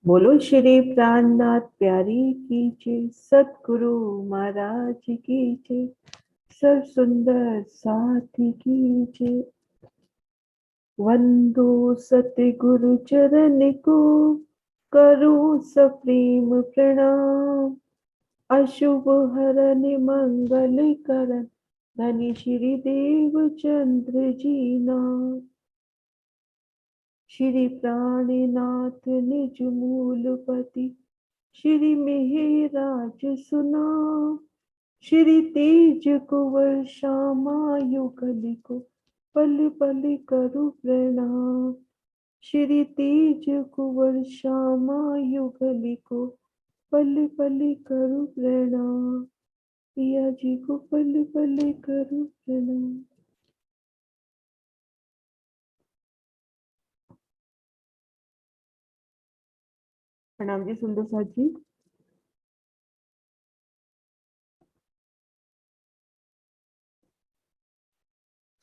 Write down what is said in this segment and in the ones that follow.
बोलो श्री प्राणनाथ प्यारी की जय, सतगुरु महाराज की जय, सब सुंदर साथी की जय। वंदो सतगुरु चरण को, करूं सप्रेम प्रणाम। अशुभ हरन मंगल करन, धनी श्री देव चंद्र जी नाम। श्री प्राणनाथ निज मूलपति, श्री मेहराज सुना। श्री तेज कुंवर श्यामा युगल को, पल पल करु प्रणाम। श्री तेज कुंवर श्यामा युगल को, पल पल करु प्रणाम। पिया जी को पल पल करु प्रणाम। प्रणाम जी सुंदर साथ जी।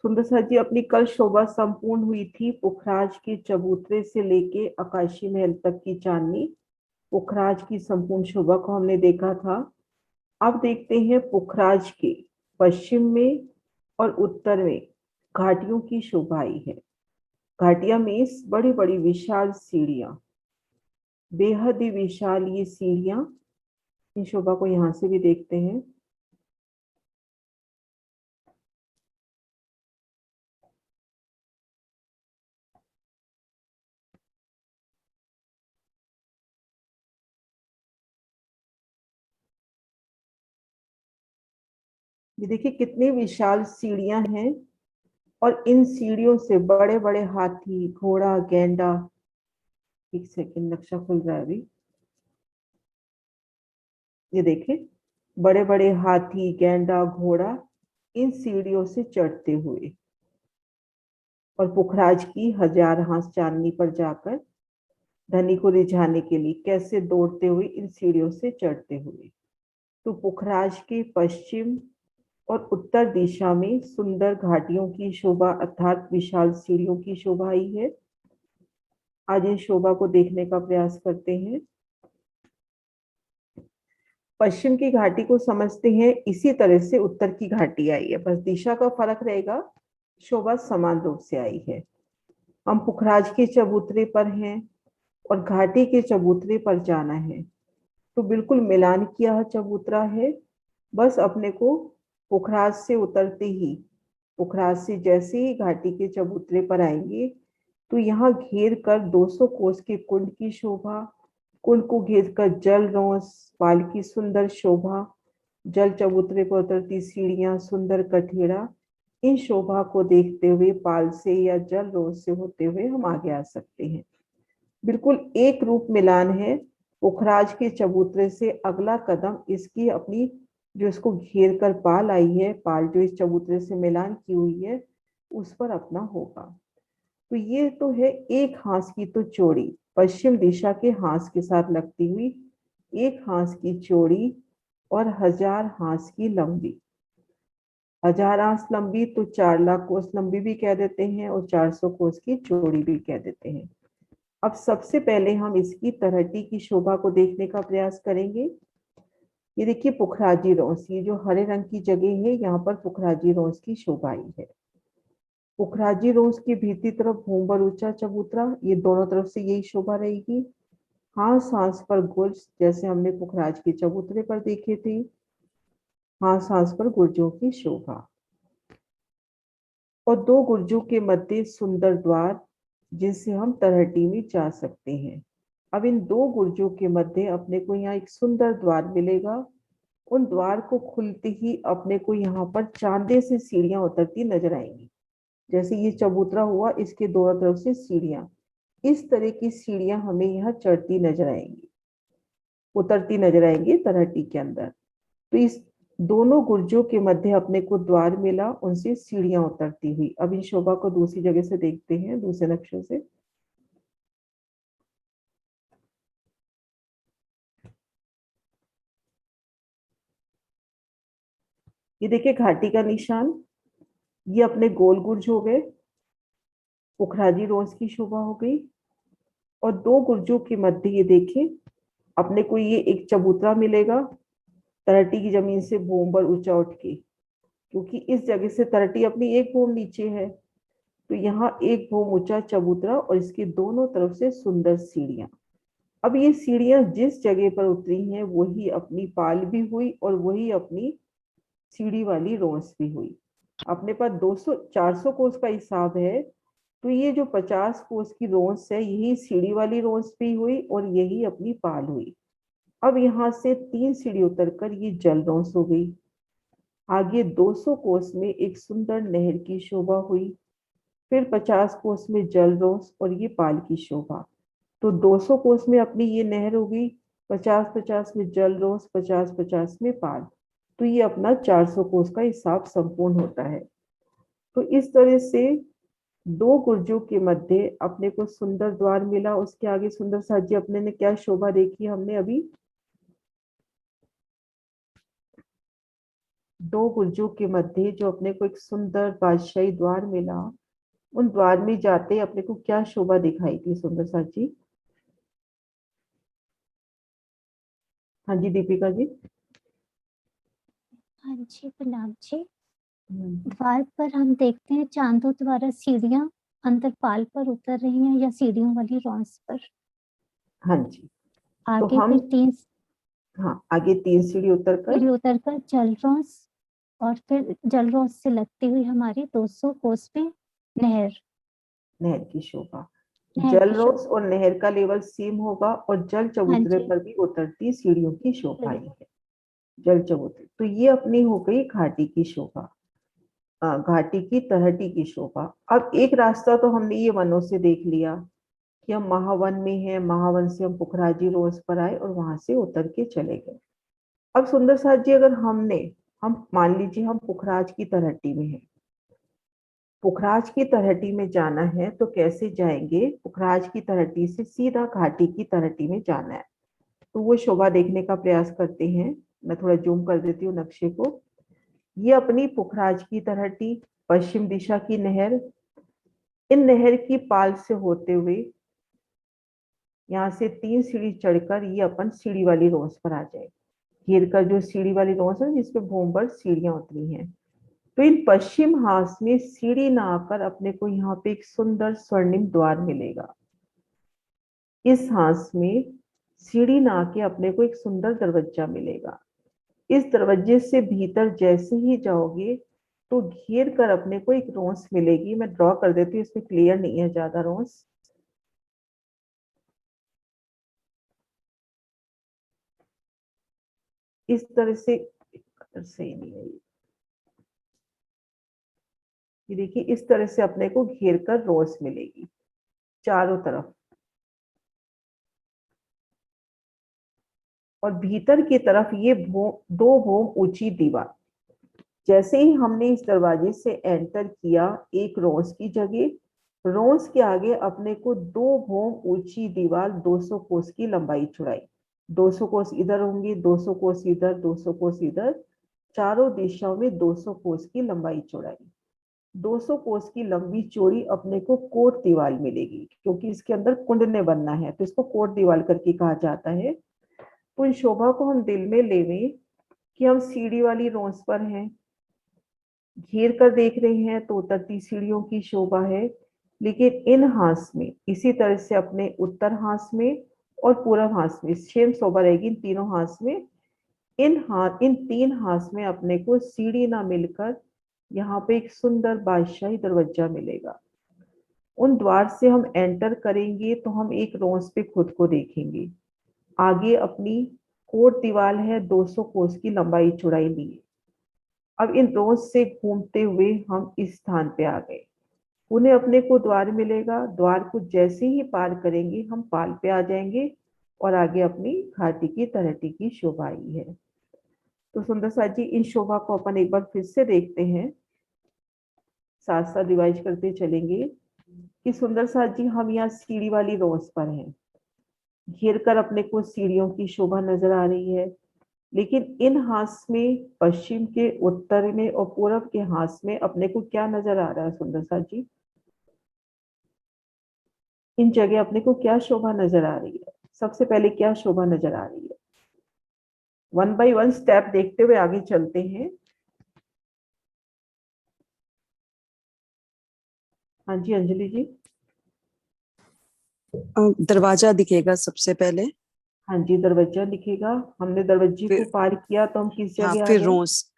सुंदर साथ जी, अपनी कल शोभा संपूर्ण हुई थी। पुखराज के चबूतरे से लेके आकाशी महल तक की चांदनी, पुखराज की संपूर्ण शोभा को हमने देखा था। अब देखते हैं पुखराज के पश्चिम में और उत्तर में घाटियों की शोभा आई है। घाटिया में बड़ी बड़ी विशाल सीढ़ियां, बेहद ही विशाल ये सीढ़ियां। इन शोभा को यहाँ से भी देखते हैं। ये देखिए कितनी विशाल सीढ़ियां हैं, और इन सीढ़ियों से बड़े बड़े हाथी, घोड़ा, गेंडा। एक सेकंड, नक्शा खुल रहा है अभी। ये देखें, बड़े बड़े हाथी, गेंडा, घोड़ा इन सीढ़ियों से चढ़ते हुए, और पुखराज की हजार हाथ चांदनी पर जाकर धनी को रिझाने के लिए कैसे दौड़ते हुए इन सीढ़ियों से चढ़ते हुए। तो पुखराज के पश्चिम और उत्तर दिशा में सुंदर घाटियों की शोभा अर्थात विशाल सीढ़ियों की शोभा आई है। आज इन शोभा को देखने का प्रयास करते हैं। पश्चिम की घाटी को समझते हैं, इसी तरह से उत्तर की घाटी आई है, बस दिशा का फर्क रहेगा, शोभा समान रूप से आई है। हम पुखराज के चबूतरे पर हैं और घाटी के चबूतरे पर जाना है, तो बिल्कुल मिलान किया चबूतरा है। बस अपने को पुखराज से उतरते ही, पुखराज से जैसे ही घाटी के चबूतरे पर आएंगे, तो यहाँ घेर कर 200 कोस के कुंड की शोभा, कुंड को घेर कर जल रोंस पाल की सुंदर शोभा, जल चबूतरे पर उतरती सीढ़ियां, सुंदर कठेड़ा, इन शोभा को देखते हुए पाल से या जल रोंस से होते हुए हम आगे आ सकते हैं। बिल्कुल एक रूप मिलान है। पुखराज के चबूतरे से अगला कदम इसकी अपनी, जो इसको घेर कर पाल आई है, पाल जो इस चबूतरे से मिलान की हुई है, उस पर अपना होगा। तो ये तो है एक हांस की तो चौड़ी, पश्चिम दिशा के हांस के साथ लगती हुई एक हांस की चौड़ी और 1000 हांस की लंबी। 1000 हांस लंबी तो 4 लाख कोस लंबी भी कह देते हैं, और 400 कोस की चौड़ी भी कह देते हैं। अब सबसे पहले हम इसकी तलहटी की शोभा को देखने का प्रयास करेंगे। ये देखिए पुखराजी रोंस, ये जो हरे रंग की जगह है, यहाँ पर पुखराजी रोंस की शोभा आई है। पुखराजी रोंस की भीतरी तरफ भूमर ऊंचा चबूतरा, ये दोनों तरफ से यही शोभा रहेगी। हांस हांस पर गुर्ज, जैसे हमने पुखराज के चबूतरे पर देखे थे, हांस हांस पर गुर्जों की शोभा, और 2 गुर्जों के मध्य सुंदर द्वार, जिनसे हम तलहटी में जा सकते हैं। अब इन 2 गुर्जों के मध्य अपने को यहाँ एक सुंदर द्वार मिलेगा। उन द्वार को खुलते ही अपने को यहाँ पर चांदे से सीढ़ियां उतरती नजर आएंगी। जैसे ये चबूतरा हुआ, इसके दोनों तरफ से सीढ़ियां, इस तरह की सीढ़ियां हमें यहाँ चढ़ती नजर आएंगी, उतरती नजर आएंगी तलहटी के अंदर। तो इस दोनों गुर्जों के मध्य अपने को द्वार मिला, उनसे सीढ़ियां उतरती हुई। अब इन शोभा को दूसरी जगह से देखते हैं, दूसरे नक्शों से। ये देखिए घाटी का निशान, ये अपने गोल गुर्ज हो गए, पुखराजी रोज की शोभा हो गई। और दो गुर्जों के मध्य ये देखें अपने को ये एक चबूतरा मिलेगा, तरहटी की जमीन से भूम पर ऊंचा उठ के, क्योंकि इस जगह से तरहटी अपनी एक भूम नीचे है, तो यहाँ एक भूम ऊंचा चबूतरा और इसके दोनों तरफ से सुंदर सीढ़ियां। अब ये सीढ़ियां जिस जगह पर उतरी हैं वही अपनी पाल भी हुई और वही अपनी सीढ़ी वाली रोंस भी हुई। अपने पास 200-400 कोस का हिसाब है, तो ये जो 50 कोस की रोंस है यही सीढ़ी वाली रोंस भी हुई और यही अपनी पाल हुई। अब यहाँ से 3 सीढ़ी उतरकर ये जल रोंस हो गई। आगे 200 कोस में एक सुंदर नहर की शोभा हुई, फिर 50 कोस में जल रोंस और ये पाल की शोभा। तो 200 कोस में अपनी ये नहर हो गई, 50-50 में जल रोंस, 50-50 में पाल, तो ये अपना 400 कोस का हिसाब संपूर्ण होता है। तो इस तरह से दो गुर्जों के मध्य अपने को सुंदर द्वार मिला। उसके आगे सुंदर साजी अपने ने क्या शोभा देखी हमने अभी, दो गुर्जों के मध्य जो अपने को एक सुंदर बादशाही द्वार मिला, उन द्वार में जाते ही अपने को क्या शोभा दिखाई थी सुंदर साजी। हाँ जी दीपिका जी। हाँ जी प्रणाम जी। द्वार पर हम देखते हैं चांदों द्वारा सीढ़ियां अंदर पाल पर उतर रही हैं या सीढ़ियों वाली रॉन्स पर। हाँ जी। तो आगे हम, फिर 3 हाँ आगे 3 सीढ़ी उतरकर सीढ़ी उतरकर जल रॉन्स और फिर जल रॉन्स से लगती हुई हमारी 200 कोस पे नहर नहर की शोभा। नहर जल की रोज शोभा। और नहर का लेवल सेम होगा और जल हाँ चबूतरे जी पर भी उतरती सीढ़ियों की शोभा ही बिल्कुल। है। जल चबूतरे, तो ये अपनी हो गई घाटी की शोभा, घाटी की तलहटी की शोभा। अब एक रास्ता तो हमने ये वनों से देख लिया कि हम महावन में हैं, महावन से हम पुखराजी रोज पर आए और वहां से उतर के चले गए। अब सुंदर साथ जी, अगर हम मान लीजिए हम पुखराज की तलहटी में हैं, पुखराज की तलहटी में जाना है तो कैसे जाएंगे, पुखराज की तलहटी से सीधा घाटी की तलहटी में जाना है। तो वो शोभा देखने का प्रयास करते हैं। मैं थोड़ा जूम कर देती हूँ नक्शे को। ये अपनी पुखराज की तलहटी, पश्चिम दिशा की नहर, इन नहर की पाल से होते हुए यहाँ से 3 सीढ़ी चढ़कर ये अपन सीढ़ी वाली रोस पर आ जाए। घेर कर जो सीढ़ी वाली रोस है जिसपे भूम पर सीढ़ियां उतरी हैं, तो इन पश्चिम हास में सीढ़ी ना आकर अपने को यहाँ पे एक सुंदर स्वर्णिम द्वार मिलेगा। इस हास में सीढ़ी ना आके अपने को एक सुंदर दरवाजा मिलेगा। इस दरवाजे से भीतर जैसे ही जाओगे तो घेर कर अपने को एक रोंस मिलेगी। मैं ड्रॉ कर देती हूँ, इसमें क्लियर नहीं है ज्यादा रोंस। इस तरह से सही नहीं है ये देखिए, इस तरह से अपने को घेर कर रोंस मिलेगी चारों तरफ, और भीतर की तरफ ये दो भूम ऊंची दीवार। जैसे ही हमने इस दरवाजे से एंटर किया, एक रोंस की जगह, रोंस के आगे अपने को 2 भूम ऊंची दीवार, 200 कोस की लंबाई चौड़ाई, 200 कोस इधर होंगी, 200 कोस इधर, 200 कोस इधर, चारों दिशाओं में 200 कोस की लंबाई चौड़ाई, 200 कोस की लंबी चौड़ी अपने को कोट दीवार मिलेगी, क्योंकि इसके अंदर कुंडने बनना है तो इसको कोट दीवार करके कहा जाता है। तो इस शोभा को हम दिल में लेवे कि हम सीढ़ी वाली रोंस पर हैं, घेर कर देख रहे हैं तो उतरती सीढ़ियों की शोभा है। लेकिन इन हांस में इसी तरह से अपने उत्तर हांस में और पूर्व हांस में सेम शोभा रहेगी, इन तीनों हांस में। इन 3 हांस में अपने को सीढ़ी ना मिलकर यहाँ पे एक सुंदर बादशाही दरवाजा मिलेगा। उन द्वार से हम एंटर करेंगे तो हम एक रोंस पे खुद को देखेंगे। आगे अपनी कोट दीवार है, 200 कोस की लंबाई चौड़ाई लिए। अब इन रोज से घूमते हुए हम इस स्थान पे आ गए। उन्हें अपने को द्वार मिलेगा, द्वार को जैसे ही पार करेंगे हम पाल पे आ जाएंगे और आगे अपनी घाटी की तलहटी की शोभा आई है। तो सुंदर साथ जी, इन शोभा को अपन एक बार फिर से देखते हैं, साथ साथ रिवाइज करते चलेंगे कि सुंदर साथ जी, हम यहाँ सीढ़ी वाली रोज पर हैं, घेर कर अपने को सीढ़ियों की शोभा नजर आ रही है। लेकिन इन हास में पश्चिम के, उत्तर में और पूरब के हास में अपने को क्या नजर आ रहा है सुंदर साथ जी? इन जगह अपने को क्या शोभा नजर आ रही है? सबसे पहले क्या शोभा नजर आ रही है? वन बाय वन स्टेप देखते हुए आगे चलते हैं। हाँ जी अंजलि जी। दरवाजा दिखेगा सबसे पहले। हाँ जी दरवाजा दिखेगा। हमने दरवाजे को फिर पार किया तो हम किस हाँ, जगह आ फिर गए? रोस,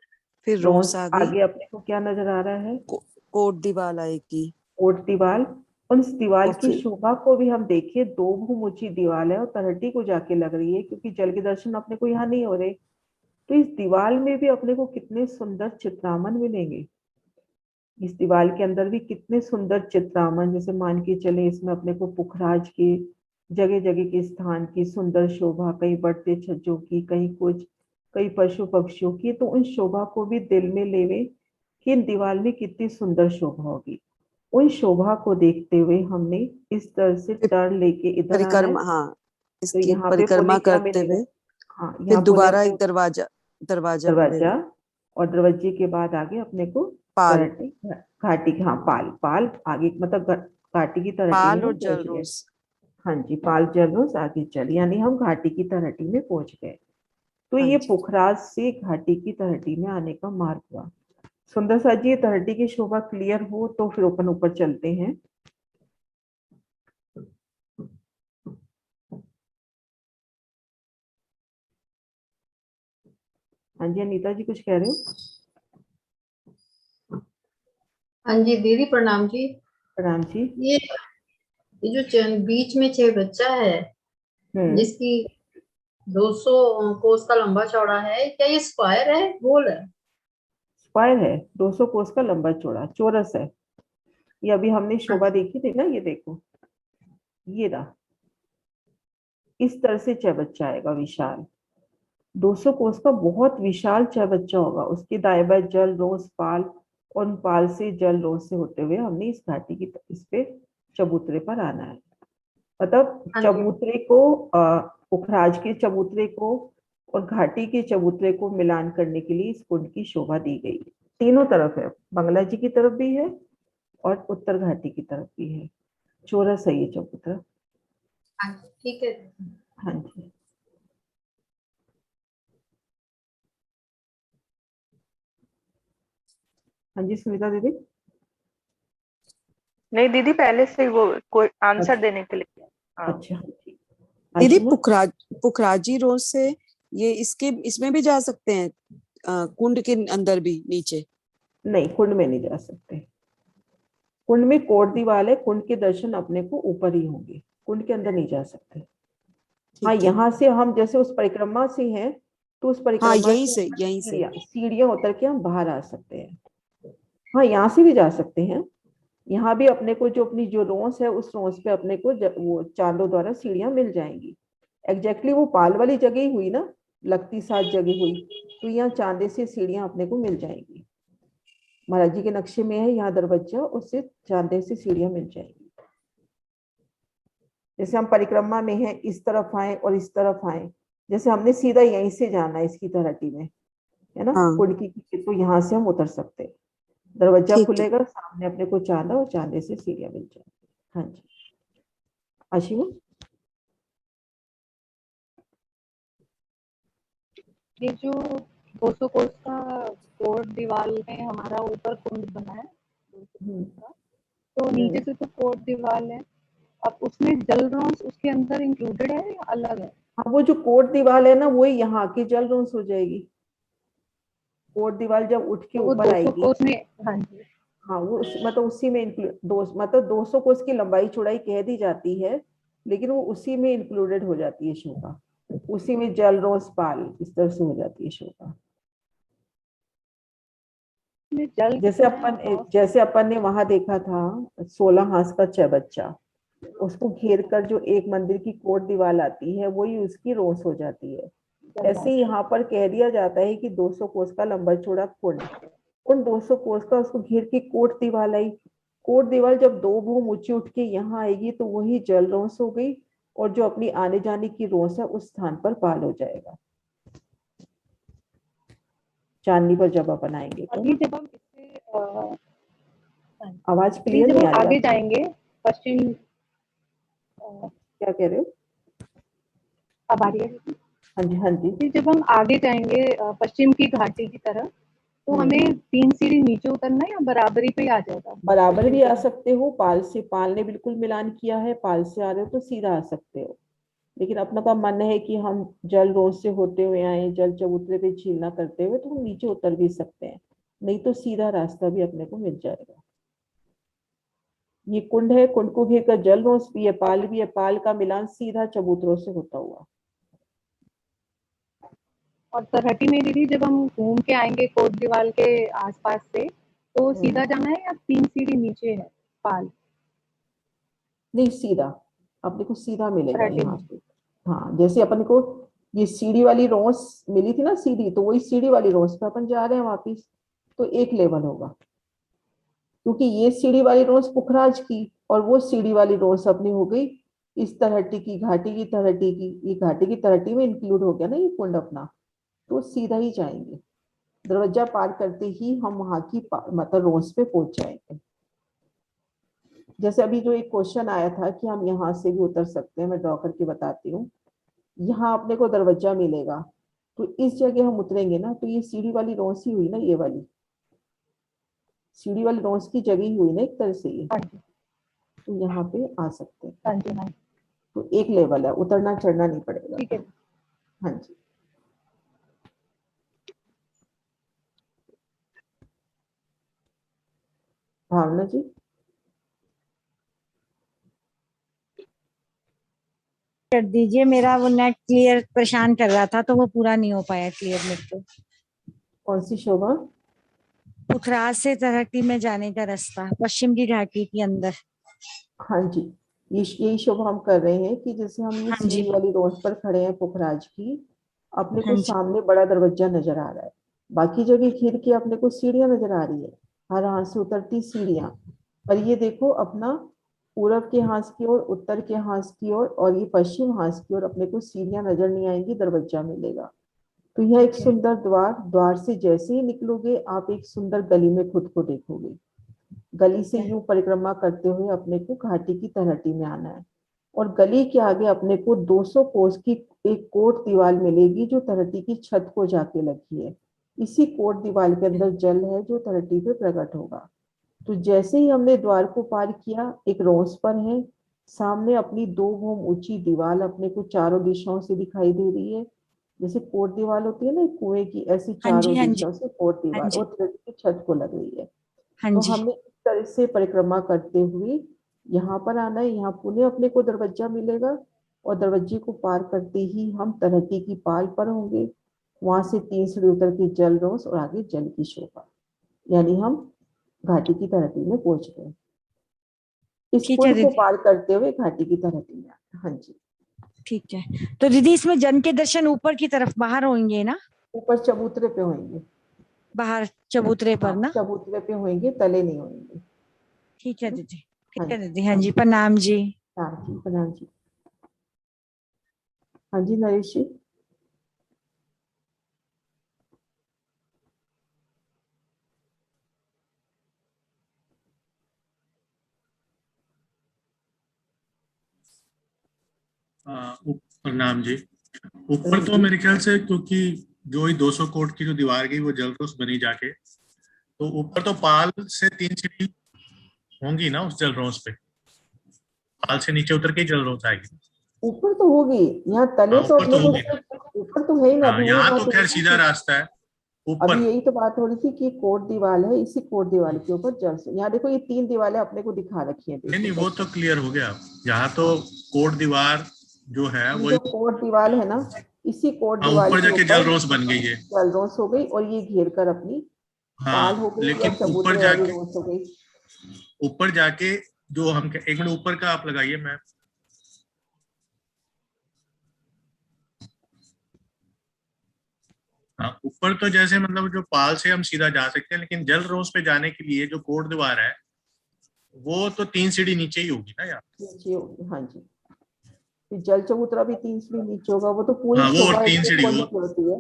फिर रोज रोस आ गई। आगे अपने को क्या नजर आ रहा है? कोट दीवार आएगी। कोट दीवार। उस दीवार और की फिर शोभा को भी हम देखिए, दो भूम ऊंची दीवार है और तरहटी को जाके लग रही है, क्योंकि जल के दर्शन अपने को यहाँ नहीं हो रहे। तो इस दीवार में भी अपने को कितने सुंदर चित्रामन मिलेंगे। इस दीवार के अंदर भी कितने सुंदर चित्रामन, जैसे मान के चले इसमें अपने को पुखराज के जगह जगह के स्थान की सुंदर शोभा, कहीं बढ़ते छज्जों की, कहीं कुछ, कई पशु पक्षियों की, तो उन शोभा को भी दिल में लेवे कि इन दीवार में कितनी सुंदर शोभा होगी। उन शोभा को देखते हुए हमने इस तरह से फिर टर्न लेके इधर आना है। परिक्रमा, हाँ, तो इसकी यहाँ पे पुनः परिक्रमा क्या करते मिलेगा? हुए हाँ फिर यहाँ पुनः दोबारा एक को दरवाजा, दरवाजा दरवाजा, खुलेगा। और दरवाजे के बाद आगे अपने को पाल, तरहटी घाटी, हाँ पाल, पाल आगे मतलब घाटी की तरहटी में पाल हम और पहुंच गए। जलरोस। हाँ जी पाल जलरोस आगे चल, यानी हम घाटी की तरहटी में पहुंच गए। तो हाँ ये जी। पुखराज से घाटी की तरहटी में आने का मार्ग हुआ। सुंदर सा जी, ये तरहटी की शोभा क्लियर हो तो फिर अपन ऊपर चलते हैं। हाँ जी अनीता जी कुछ कह रहे हो? हाँ जी दीदी प्रणाम जी। प्रणाम जी। ये जो बीच में छह बच्चा है, हम्म। जिसकी 200 कोस का लंबा चौड़ा है, क्या ये स्क्वायर है गोल है? स्क्वायर है, 200 कोस का लंबा चौड़ा, चौरस है। ये अभी हमने शोभा अच्छा। देखी थी ना, ये देखो, ये रहा। इस तरह से चौबच्चा आएगा विशाल। 200 कोस का बहुत विशाल चौबच्चा होगा। उसके दाएं बाएं जल रोस पाल, और उन पाल से जल रोस से होते हुए हमने इस घाटी की इस पे चबूतरे पर आना है। मतलब हाँ जी। चबूतरे को पुखराज के चबूतरे को और घाटी के चबूतरे को मिलान करने के लिए इस कुंड की शोभा दी गई है। तीनों तरफ है, बंगला जी की तरफ भी है और उत्तर घाटी की तरफ भी है। चौरस है ये चबूतरा। हाँ जी ठीक है। हाँ जी। हाँ जी सुनीता दीदी। नहीं दीदी, पहले से वो कोई आंसर अच्छा। देने के लिए। हाँ। अच्छा हाँ जी। दीदी आशिमा। पुखराजी रोज से ये इसके इसमें भी जा सकते हैं, कुंड के अंदर भी नीचे। नहीं कुंड में नहीं जा सकते। कुंड में कोट दीवार है, कुंड के दर्शन अपने को ऊपर ही होंगे, कुंड के अंदर नहीं जा सकते। हाँ ठीक है। यहाँ से हम जैसे उस परिक्रमा से हैं, तो उस हाँ, परिक्रमा यहीं से से, ऊपर यहीं से। सीढ़ियाँ सीढ़ियाँ उतर के हम बाहर आ सकते हैं। हाँ यहाँ से भी जा सकते हैं। यहाँ भी अपने को जो अपनी जो रोंस है, उस रोंस पे अपने को वो चांदों द्वारा सीढ़ियाँ मिल जाएंगी। एग्जैक्टली वो पाल वाली जगह ही हुई ना, लगती साथ जगह हुई, तो यहाँ चांदे से सीढ़ियाँ अपने को मिल जाएंगी। महाराज जी के नक्शे में है यहाँ दरवाजा, उससे चांदे से सीढ़ियाँ मिल जाएंगी। जैसे हम परिक्रमा में हैं, इस तरफ आए और इस तरफ आए, जैसे हमने सीधा यहीं से जाना है इसकी तरहटी में, है ना, हाँ, कुंड की, तो यहाँ से हम उतर सकते हैं। दरवाजा ठीक है। खुलेगा, सामने अपने को चांदा और चांदे से सीढ़ियाँ मिल जाएंगी। हाँ जी आशिमा। ये जो 200 कोस का कोट दीवार में हमारा ऊपर कुंड बना है 200 कोस का, तो नीचे से तो कोट दीवार है, अब उसमें जल रॉन्स उसके अंदर इंक्लूडेड है या अलग है? हाँ वो जो कोट दीवार है ना, वही यहाँ की जल रोंस हो जाएगी। कोट दीवार जब उठ के तो वो ऊपर 200 आएगी, कोस में, हाँ जी, हाँ वो मतलब उसी में इंक्लूड मतलब 200 कोस की लंबाई चौड़ाई कह दी जाती है, लेकिन वो उसी में इंक्लूडेड हो जाती है शोभा। उसी में जल रोस पाल इस तरह से हो जाती है शोभा। में जल जैसे कितना है अप्रॉक्स? जैसे अपन ने वहां देखा था 16 हाथ का चबच्चा, उसको घेर कर जो एक मंदिर की कोट दीवार आती है, वही उसकी रोस हो जाती है। ऐसे ही यहाँ पर कह दिया जाता है कि 200 कोस का लंबा चौड़ा कुंड, उन 200 कोस का उसको घेर के कोट दीवार आई। कोट दीवार जब दो भूम ऊंची उठ के यहाँ आएगी, तो वही जल रोस हो गई, और जो अपनी आने जाने की रोस है उस स्थान पर पाल हो जाएगा। चांदनी पर जब अपन आएंगे तो अभी ना, जब हम इससे आवाज अभी क्लियर जब नहीं हम आ रही आगे आपकी। जाएंगे पश्चिम, क्या कह रहे हो? अब आ रही है? हाँ जी, हाँ जी। कि जब हम आगे जाएंगे पश्चिम की घाटी की तरफ, तो हम्म। हमें 3 सीढ़ी नीचे उतरना है या बराबरी पे ही आ जाएगा? बराबर भी आ सकते हो, पाल से, पाल ने बिल्कुल मिलान किया है, पाल से आ रहे हो तो सीधा आ सकते हो। लेकिन अपना का मन है कि हम जल रोज से होते हुए आए, जल चबूतरे पे झील ना करते हुए, तो हम नीचे उतर भी सकते हैं, नहीं तो सीधा रास्ता भी अपने को मिल जाएगा। ये कुंड है, कुंड को घेर कर जल रोज भी है, पाल भी है, पाल का मिलान सीधा चबूतरों से होता हुआ। और तरहटी में दीदी जब हम घूम के आएंगे कोट दीवाल के आसपास से, तो सीधा जाना है या 3 सीढ़ी नीचे है पाल? नहीं, सीधा, अपने को सीधा मिलेगा तरहटी यहाँ में। पे। हाँ, जैसे अपन को ये सीढ़ी वाली रोस मिली थी ना, सीढ़ी, तो वही सीढ़ी वाली रोस पे अपन जा रहे हैं वापिस, तो एक लेवल होगा। क्योंकि ये सीढ़ी वाली रोस पुखराज की, और वो सीढ़ी वाली रोस अपनी हो गई इस तरहटी की, घाटी की तरहटी की। ये घाटी की तरहटी में इंक्लूड हो गया ना ये कुंड अपना, तो सीधा ही जाएंगे। दरवाजा पार करते ही हम वहां की मतलब रोस पे पहुंच जाएंगे। जैसे अभी जो एक क्वेश्चन आया था कि हम यहाँ से भी उतर सकते हैं, मैं ड्रॉ करके बताती हूँ। यहाँ अपने को दरवाजा मिलेगा, तो इस जगह हम उतरेंगे ना, तो ये सीढ़ी वाली रोस ही हुई ना, ये वाली सीढ़ी वाली रोस की जगह ही हुई ना एक तरह से ये। हाँ जी, तो यहाँ पे आ सकते हैं। हाँ जी, हाँ जी, तो एक लेवल है, उतरना चढ़ना नहीं पड़ेगा। ठीक है। हाँ जी। भावना जी। कर दीजिए, मेरा वो नेट क्लियर परेशान कर रहा था तो वो पूरा नहीं हो पाया क्लियर मेरे को। कौन सी शोभा? पुखराज से तरहटी में जाने का रास्ता पश्चिम की घाटी के अंदर। हाँ जी, यही शोभा हम कर रहे हैं कि जैसे हम ये हाँ जी, सीढ़ी वाली रोड पर खड़े हैं पुखराज की, अपने को हाँ जी, सामने बड़ा दरवाजा नजर आ रहा है, बाकी जगह घिर के अपने को सीढ़ियां नजर आ रही है, हर हाथ से उतरती सीढ़ियां। पर ये देखो, अपना पूरब के हाथ की ओर, उत्तर के हाथ की ओर और ये पश्चिम हाथ की ओर अपने को सीढ़ियां नजर नहीं आएंगी, दरवाजा मिलेगा। तो यह एक सुंदर द्वार, द्वार से जैसे ही निकलोगे आप एक सुंदर गली में खुद को देखोगे। गली से यूं परिक्रमा करते हुए अपने को घाटी की तलहटी में आना है, और गली के आगे अपने को 200 कोस की एक कोट दीवार मिलेगी जो तलहटी की छत को जाके लगी है। इसी कोट दीवार के अंदर जल है जो तलहटी पे प्रकट होगा। तो जैसे ही हमने द्वार को पार किया, एक रोस पर है, सामने अपनी 2 घूम ऊंची दीवार अपने को चारों दिशाओं से दिखाई दे रही है। जैसे कोट दीवार होती है ना कुएं की, ऐसी हाँ जी, चारों हाँ जी, दिशाओं से कोट हाँ दीवार जी, और तलहटी की छत को लग रही है। हाँ तो जी, हमें इस तरह से परिक्रमा करते हुए यहाँ पर आना है। यहाँ पुनः अपने को दरवाजा मिलेगा, और दरवाजे को पार करते ही हम तरहटी की पाल पर होंगे। वहां से 3 सीढ़ी उतर के जल रोस और आगे जल की शोभा, यानी हम घाटी की तरहटी में पहुंच गए। इस ठीक है कुंड को दीदी, पार करते हुए घाटी की तरहटी में आना। हाँ जी। ठीक है। तो दीदी इसमें जन के दर्शन ऊपर की तरफ बाहर होंगे ना? ऊपर चबूतरे पे होंगे। बाहर चबूतरे हाँ, पर ना? चबूतरे पे होंगे, तले नहीं होंगे। ठीक है दीदी, हाँ ठीक है जी। दीदी, हाँ जी, प्रणाम जी। हाँ जी, प्रणाम जी। हाँ जी, नरेश जी। प्रणाम जी। ऊपर तो मेरे ख्याल से, क्योंकि जो ही 200 कोट की जो दीवार गई वो जलरोस बनी जाके, तो ऊपर तो पाल से 3 सीढ़ी होंगी ना उस जलरोस पे। पाल से नीचे उतर के ही जलरोस आएगी। ऊपर तो होगी, यहाँ तले हाँ, तो ऊपर अपने तो को, होगी ना। ऊपर तो है ही ना। हाँ, अभी वही यहाँ बात तो हो खैर रही सीधा थी, रास्ता है ऊपर। अभी यही तो बात हो रही थी कि कोट दीवार है, इसी कोट दीवार के ऊपर जल से, यहाँ देखो ये 3 दीवारें अपने को दिखा रखी है, नहीं नहीं, देखो वो तो दर्शक। क्लियर हो गया। यहाँ तो हाँ, कोट दीवार जो है ये वही। जो कोट दीवार है ना, इसी कोट हाँ, दीवार ऊपर के जाके ऊपर जलरोस बन गई है। जल रोस हो गई, और ये घेर कर अपनी पाल हो हाँ, गई या लेकिन ऊपर चबूतरे वाली जाके, रोस हो गई। ऊपर जाके जो हम, एक मिनट ऊपर का आप लगाइए मैम। हाँ, ऊपर तो जैसे मतलब जो पाल से हम सीधा जा सकते हैं, लेकिन जल रोस पे जाने के लिए जो कोट दीवार है वो तो 3 सीढ़ी नीचे ही होगी ना यार। नीचे होगी, हाँ जी। फिर जल चबूतरा भी 3 सीढ़ी नीचे होगा। वो तो पूरी हाँ, वो और शोभा एक 3 सीढ़ी कुंड वो। की होती है,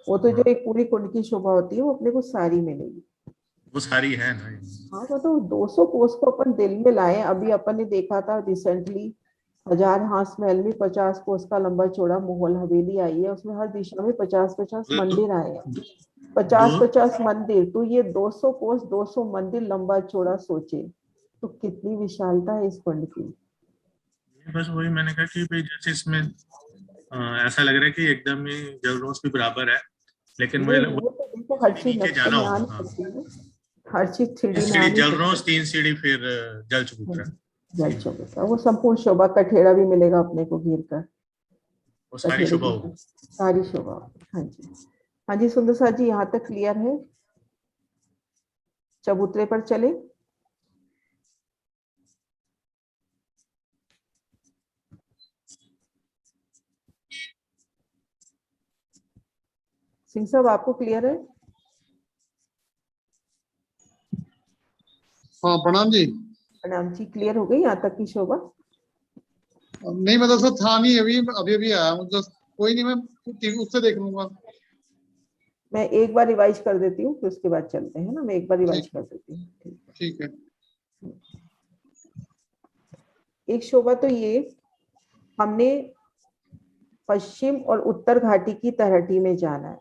वो तो जो एक पूरी कुंड की शोभा होती है वो अपने को सारी मिलेगी। वो सारी है ना। हाँ, वो तो 200 कोस को अपन दिल में लाए। अभी अपन ने देखा था रिसेंटली हजार हांस महल में 50 कोस का लंबा चौड़ा महल हवेली आई है, उसमें हर दिशा में 50-50 मंदिर आए हैं। 50-50 मंदिर, तो ये 200 कोस 200 मंदिर लंबा चौड़ा, सोचे तो कितनी विशालता है इस कुंड की। बस वही मैंने कहा कि भाई जैसे इसमें ऐसा लग रहा है कि एकदम ही जलरोज भी बराबर है, लेकिन मुझे नहीं, वो तो देखो हर चीज नीचे नक्शे जाना में आ होगा। नहीं सकती है, हर चीज 3D 3 में आ सीढ़ी नहीं जलरोज, सकती। 3 सीढ़ी फिर जल चबूतरा, जल चौबीसा वो संपूर्ण शोभा, कठेड़ा भी मिलेगा अपने को घेर कर, वो सारी कठेड़े शोभा की होगी। सारी शोभा। हाँ जी, हाँ जी सुंदर साथ जी, यहाँ तक क्लियर है। चबूतरे पर चले। सिंह साहब आपको क्लियर है? हाँ प्रणाम जी। प्रणाम जी, क्लियर हो गई यहाँ तक की शोभा? नहीं मतलब सर था नहीं, अभी अभी अभी आया मतलब, कोई नहीं, मैं उससे देख लूंगा। मैं एक बार रिवाइज कर देती हूँ, फिर उसके बाद चलते हैं ना, मैं एक बार रिवाइज ठीक कर देती हूँ। ठीक है। ठीक है। एक शोभा तो ये, हमने पश्चिम और उत्तर घाटी की तलहटी में जाना है,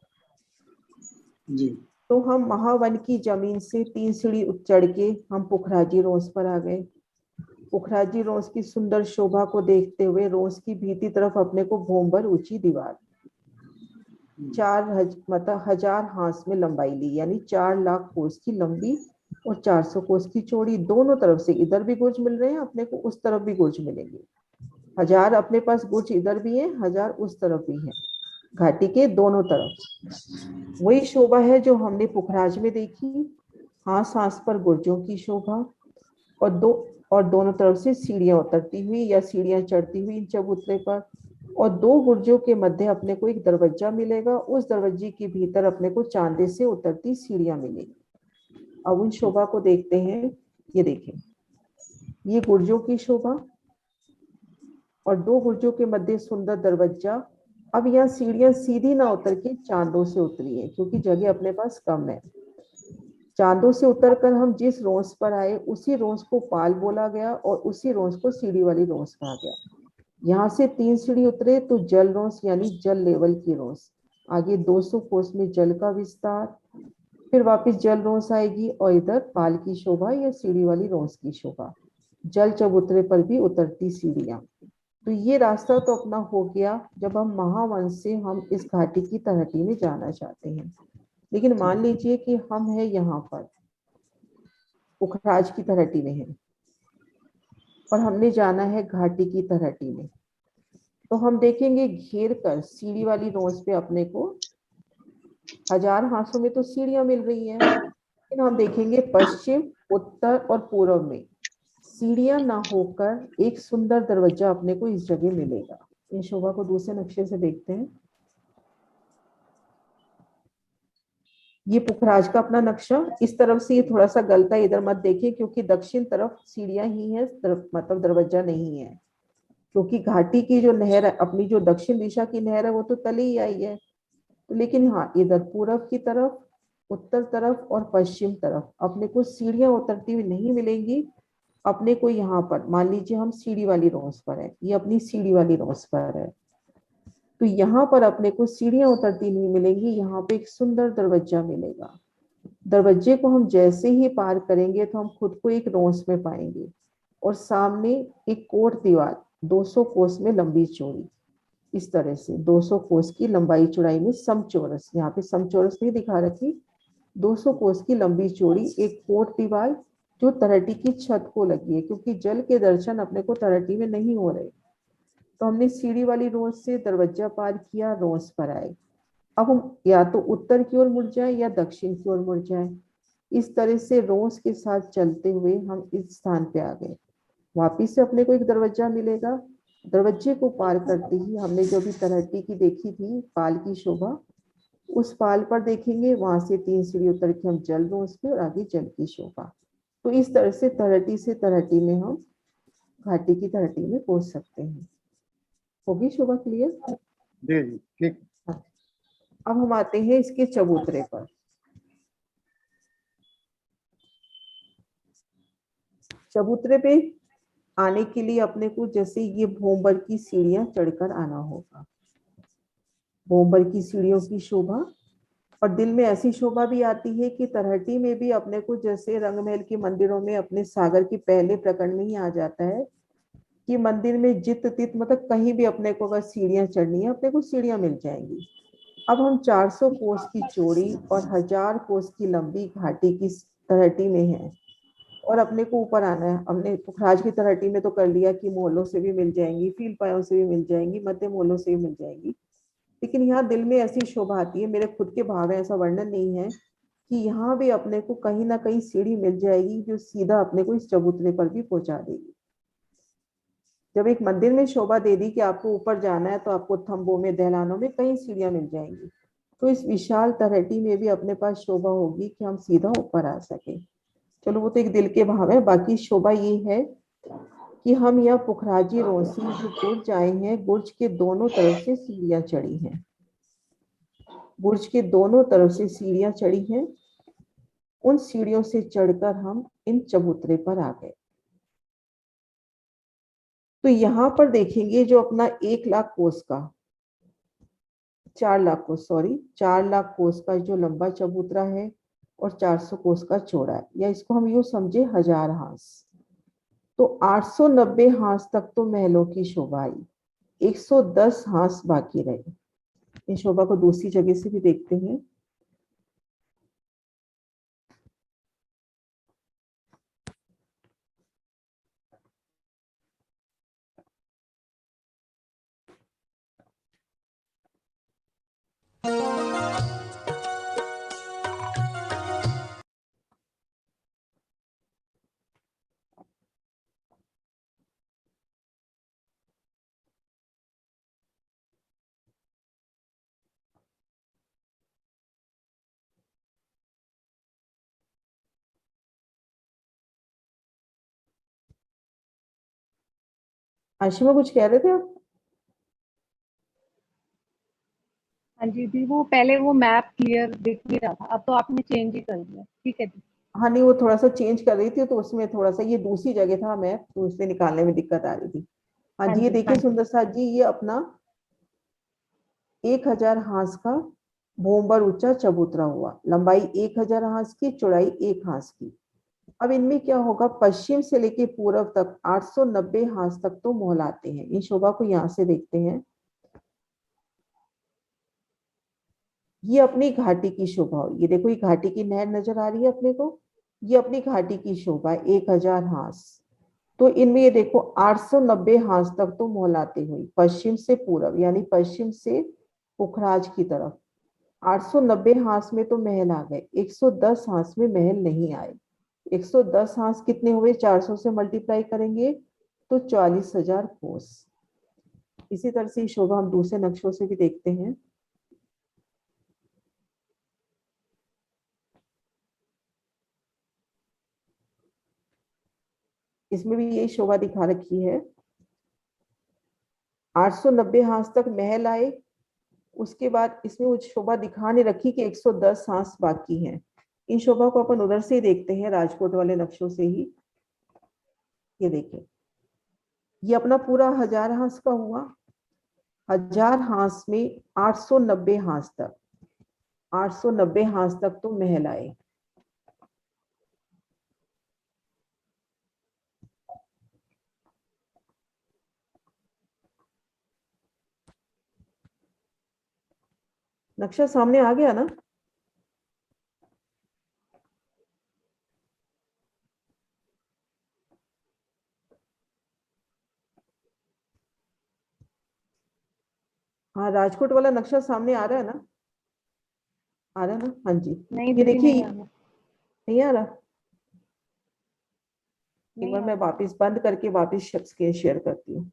जी तो हम महावन की जमीन से 3 सीढ़ी चढ़ के हम पुखराजी रोस पर आ गए। पुखराजी रोस की सुंदर शोभा को देखते हुए रोस की भीती तरफ अपने को भोंबर ऊंची दीवार, 1000 हांस में लंबाई ली, यानी 4 लाख कोस की लंबी और 400 कोस की चौड़ी। दोनों तरफ से इधर भी गुर्ज मिल रहे हैं अपने को, उस तरफ भी गुर्ज मिलेंगे। 1000 अपने पास गुर्ज इधर भी है, 1000 उस तरफ भी है, घाटी के दोनों तरफ। वही शोभा है जो हमने पुखराज में देखी, हांस हांस पर गुर्जों की शोभा, और दोनों तरफ से सीढ़ियां उतरती हुई या सीढ़ियां चढ़ती हुई इन चबूतरे पर, और 2 गुर्जों के मध्य अपने को एक दरवाजा मिलेगा, उस दरवाजे के भीतर अपने को चांदे से उतरती सीढ़ियां मिलेगी। अब उन शोभा को देखते हैं। ये देखें, ये गुर्जों की शोभा और 2 गुर्जों के मध्य सुंदर दरवाजा। अब यहाँ सीढ़ियां सीधी ना उतर के चांदों से उतरी है, क्योंकि जगह अपने पास कम है। चांदों से उतरकर हम जिस रोंस पर आए उसी रोंस को पाल बोला गया, और उसी रोंस को सीढ़ी वाली रोंस कहा गया। यहाँ से 3 सीढ़ी उतरे तो जल रोंस यानी जल लेवल की रोंस, आगे 200 कोस में जल का विस्तार, फिर वापस जल रोंस आएगी, और इधर पाल की शोभा या सीढ़ी वाली रोंस की शोभा, जल चबूतरे पर भी उतरती सीढ़ियां। तो ये रास्ता तो अपना हो गया जब हम महावन से हम इस घाटी की तलहटी में जाना चाहते हैं। लेकिन मान लीजिए कि हम है यहाँ पर पुखराज की तलहटी में है और हमने जाना है घाटी की तलहटी में, तो हम देखेंगे घेर कर सीढ़ी वाली रोंस पे अपने को 1000 हांसों में तो सीढ़ियां मिल रही हैं, लेकिन हम देखेंगे पश्चिम, उत्तर और पूर्व में सीढ़ियां ना होकर एक सुंदर दरवाजा अपने को इस जगह मिलेगा। इन शोभा को दूसरे नक्शे से देखते हैं। ये पुखराज का अपना नक्शा, इस तरफ से ये थोड़ा सा गलता है, इधर मत देखिए, क्योंकि दक्षिण तरफ सीढ़ियां ही है, मतलब दरवाजा नहीं है, क्योंकि घाटी की जो नहर है, अपनी जो दक्षिण दिशा की नहर है, वो तो तले ही आई है। तो लेकिन हाँ, इधर पूरब की तरफ, उत्तर तरफ और पश्चिम तरफ अपने को सीढ़ियां उतरती हुई नहीं मिलेंगी। अपने को यहाँ पर मान लीजिए हम सीढ़ी वाली रोंस पर है, ये अपनी सीढ़ी वाली रोंस पर है, तो यहाँ पर अपने को सीढ़ियां उतरती नहीं मिलेंगी, यहाँ पे एक सुंदर दरवाजा मिलेगा। दरवाजे को हम जैसे ही पार करेंगे तो हम खुद को एक रोंस में पाएंगे, और सामने एक कोट दीवार 200 कोस में लंबी चौड़ी, इस तरह से 200 कोस की लंबाई चौड़ाई में समचौरस, यहाँ पे समचौरस नहीं दिखा रखी, 200 कोस की लंबी चौड़ी एक कोट दीवार जो तलहटी की छत को लगी है, क्योंकि जल के दर्शन अपने को तलहटी में नहीं हो रहे। तो हमने सीढ़ी वाली रोंस से दरवाजा पार किया, रोंस पर आए। अब हम या तो उत्तर की ओर मुड़ जाए या दक्षिण की ओर मुड़ जाए, इस तरह से रोंस के साथ चलते हुए हम इस स्थान पे आ गए। वापिस से अपने को एक दरवाजा मिलेगा, दरवाजे को पार करते ही हमने जो भी तलहटी की देखी थी पाल की शोभा, उस पाल पर देखेंगे, वहां से 3 सीढ़ी उतर के हम जल रोंस पे और आगे जल की शोभा। तो इस तरह से तलहटी में हम घाटी की तलहटी में पहुंच सकते हैं। होगी शोभा क्लियर? जी जी ठीक। अब हम आते हैं इसके चबूतरे पर। चबूतरे पे आने के लिए अपने को जैसे ये भोंबर की सीढ़ियां चढ़कर आना होगा, भोंबर की सीढ़ियों की शोभा। और दिल में ऐसी शोभा भी आती है कि तरहटी में भी अपने को जैसे रंगमहल के मंदिरों में अपने सागर के पहले प्रकरण में ही आ जाता है कि मंदिर में जित तित मतलब कहीं भी अपने को अगर सीढ़ियां चढ़नी है अपने को सीढ़ियां मिल जाएंगी। अब हम 400 कोस की चौड़ी और 1000 कोस की लंबी घाटी की तरहटी में है और अपने को ऊपर आना है। हमने पुखराज की तरहटी में तो कर लिया कि मोहल्लों से भी मिल जाएंगी, फील पायों से भी मिल जाएंगी, मध्य मोहल्लों से भी मिल जाएंगी, लेकिन यहाँ दिल में ऐसी शोभा आती है, मेरे खुद के भाव है, ऐसा वर्णन नहीं है, कि यहाँ भी अपने को कहीं ना कहीं सीढ़ी मिल जाएगी जो सीधा अपने को इस चबूतरे पर भी पहुंचा देगी। जब एक मंदिर में शोभा दे दी कि आपको ऊपर जाना है तो आपको थंबों में दहलानों में कई सीढ़ियां मिल जाएंगी, तो इस विशाल तरहटी में भी अपने पास शोभा होगी कि हम सीधा ऊपर आ सके। चलो वो तो एक दिल के भाव है, बाकी शोभा ये है कि हम यह पुखराजी रोसी जो बुर्ज आए हैं, बुर्ज के दोनों तरफ से सीढ़ियां चढ़ी हैं, बुर्ज के दोनों तरफ से सीढ़ियां चढ़ी हैं। उन सीढ़ियों से चढ़कर हम इन चबूतरे पर आ गए। तो यहाँ पर देखेंगे जो अपना 1 लाख कोस का 4 लाख कोस 4 लाख कोस का जो लंबा चबूतरा है और 400 कोस का चौड़ा है, या इसको हम यूं समझे 1000 हांस, तो 890 हांस तक तो महलों की शोभा आई, 110 हांस बाकी रहे। इस शोभा को दूसरी जगह से भी देखते हैं। आशिमा कुछ कह रहे थे आप? हाँ जी दी, वो पहले वो मैप क्लियर दिख नहीं रहा था, अब तो आपने चेंज ही कर दिया, ठीक है दी। हाँ नहीं, वो थोड़ा सा चेंज कर रही थी तो उसमें थोड़ा सा ये दूसरी जगह था मैप, तो उसमें निकालने में दिक्कत आ रही थी। हाँ हाँ जी, ये जी, देखिए सुंदर साथ जी, ये अपना 1000 हांस का भोंबर ऊंचा चबूतरा हुआ, लंबाई 1000 हांस की, चौड़ाई 1 हांस की। अब इनमें क्या होगा, पश्चिम से लेके पूर्व तक 890 हांस तक तो मोहल आते हैं। इन शोभा को यहाँ से देखते हैं, ये अपनी घाटी की शोभा हो, ये देखो ये घाटी की नहर नजर आ रही है अपने को, ये अपनी घाटी की शोभा 1000 हांस। तो इनमें ये देखो 890 हांस तक तो मोहल आते हुए पश्चिम से पूर्व, यानी पश्चिम से पुखराज की तरफ 890 हांस में तो महल आ गए, 110 हांस में महल नहीं आए। 110 हांस कितने हुए, 400 से मल्टीप्लाई करेंगे तो 40,000 कोस। इसी तरह से शोभा हम दूसरे नक्शों से भी देखते हैं। इसमें भी ये शोभा दिखा रखी है, 890 हांस तक महल आए, उसके बाद इसमें वो शोभा दिखाने रखी कि 110 हांस बाकी हैं। इन शोभा को अपन उधर से ही देखते हैं, राजकोट वाले नक्शों से ही। ये देखिए, ये अपना पूरा 1000 हांस का हुआ, 1000 हांस में 890 हांस तक, 890 हांस तक तो महल आए। नक्शा सामने आ गया ना? हाँ, राजकोट वाला नक्शा सामने आ रहा है ना? आ रहा है ना? हाँ जी, नहीं ये दीदी, देखिए, नहीं आना। नहीं आ रहा? एक नहीं बार आ मैं रहा। वापस बंद करके वापस स्क्रीन शेयर करती हूँ।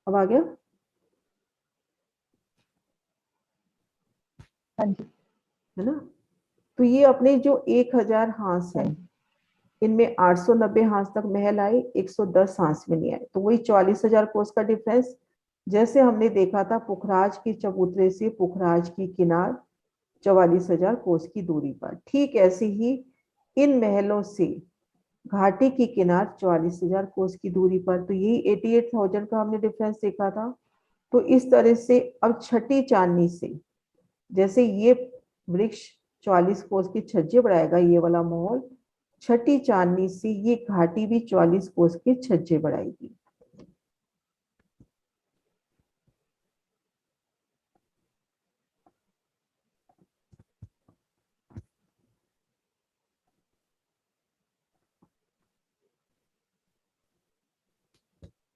अब आ गया? हाँ जी, है ना? तो ये अपने जो 1000 हांस हाँ है, जी, इनमें 890 हांस तक महल आए, 110 हांस में नहीं आए, तो वही 40,000 कोस का डिफरेंस। जैसे हमने देखा था पुखराज के चबूतरे से पुखराज की किनार 44,000 कोस की दूरी पर। ठीक ऐसे ही इन महलों से घाटी की किनार 44,000 कोस की दूरी पर। तो यही 88,000 का हमने डिफरेंस देखा था। तो इस तरह से अब छठी चांदनी से जैसे ये वृक्ष 44 कोस के छज्जे बढ़ाएगा, ये वाला महल, छठी चांदनी से ये घाटी भी 44 कोस के छज्जे बढ़ाएगी।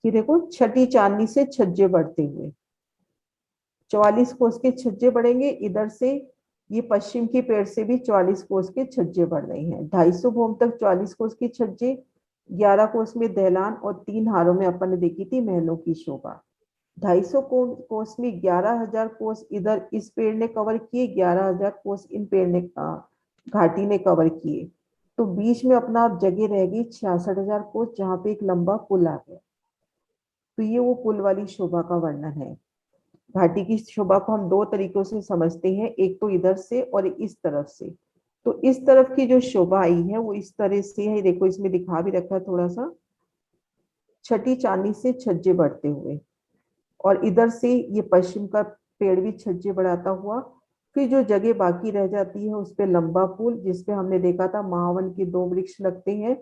ये देखो छठी चांदनी से छज्जे बढ़ते हुए 44 कोस के छज्जे बढ़ेंगे। इधर से ये पश्चिम की पेड़ से भी 44 कोस के छज्जे बढ़ रहे हैं। 250 भूम तक 44 कोस के छज्जे, 11 कोस में दहलान और 3 हारों में अपन ने देखी थी महलों की शोभा। 250 कोस में 11,000 कोस इधर इस पेड़ ने कवर किए, 11,000 कोस इन पेड़ ने घाटी ने कवर किए। तो बीच में अपना आप जगह रह गई 66,000 कोस, जहां पे एक लंबा पुल आ गया। तो ये वो पुल वाली शोभा का वर्णन है। घाटी की शोभा को हम दो तरीकों से समझते हैं, एक तो इधर से और इस तरफ से। तो इस तरफ की जो शोभा आई है वो इस तरह से है, देखो इसमें दिखा भी रखा है थोड़ा सा, छठी चांदनी से छज्जे बढ़ते हुए, और इधर से ये पश्चिम का पेड़ भी छज्जे बढ़ाता हुआ। फिर जो जगह बाकी रह जाती है उस पे लंबा पुल, जिसपे हमने देखा था महावन के 2 वृक्ष लगते हैं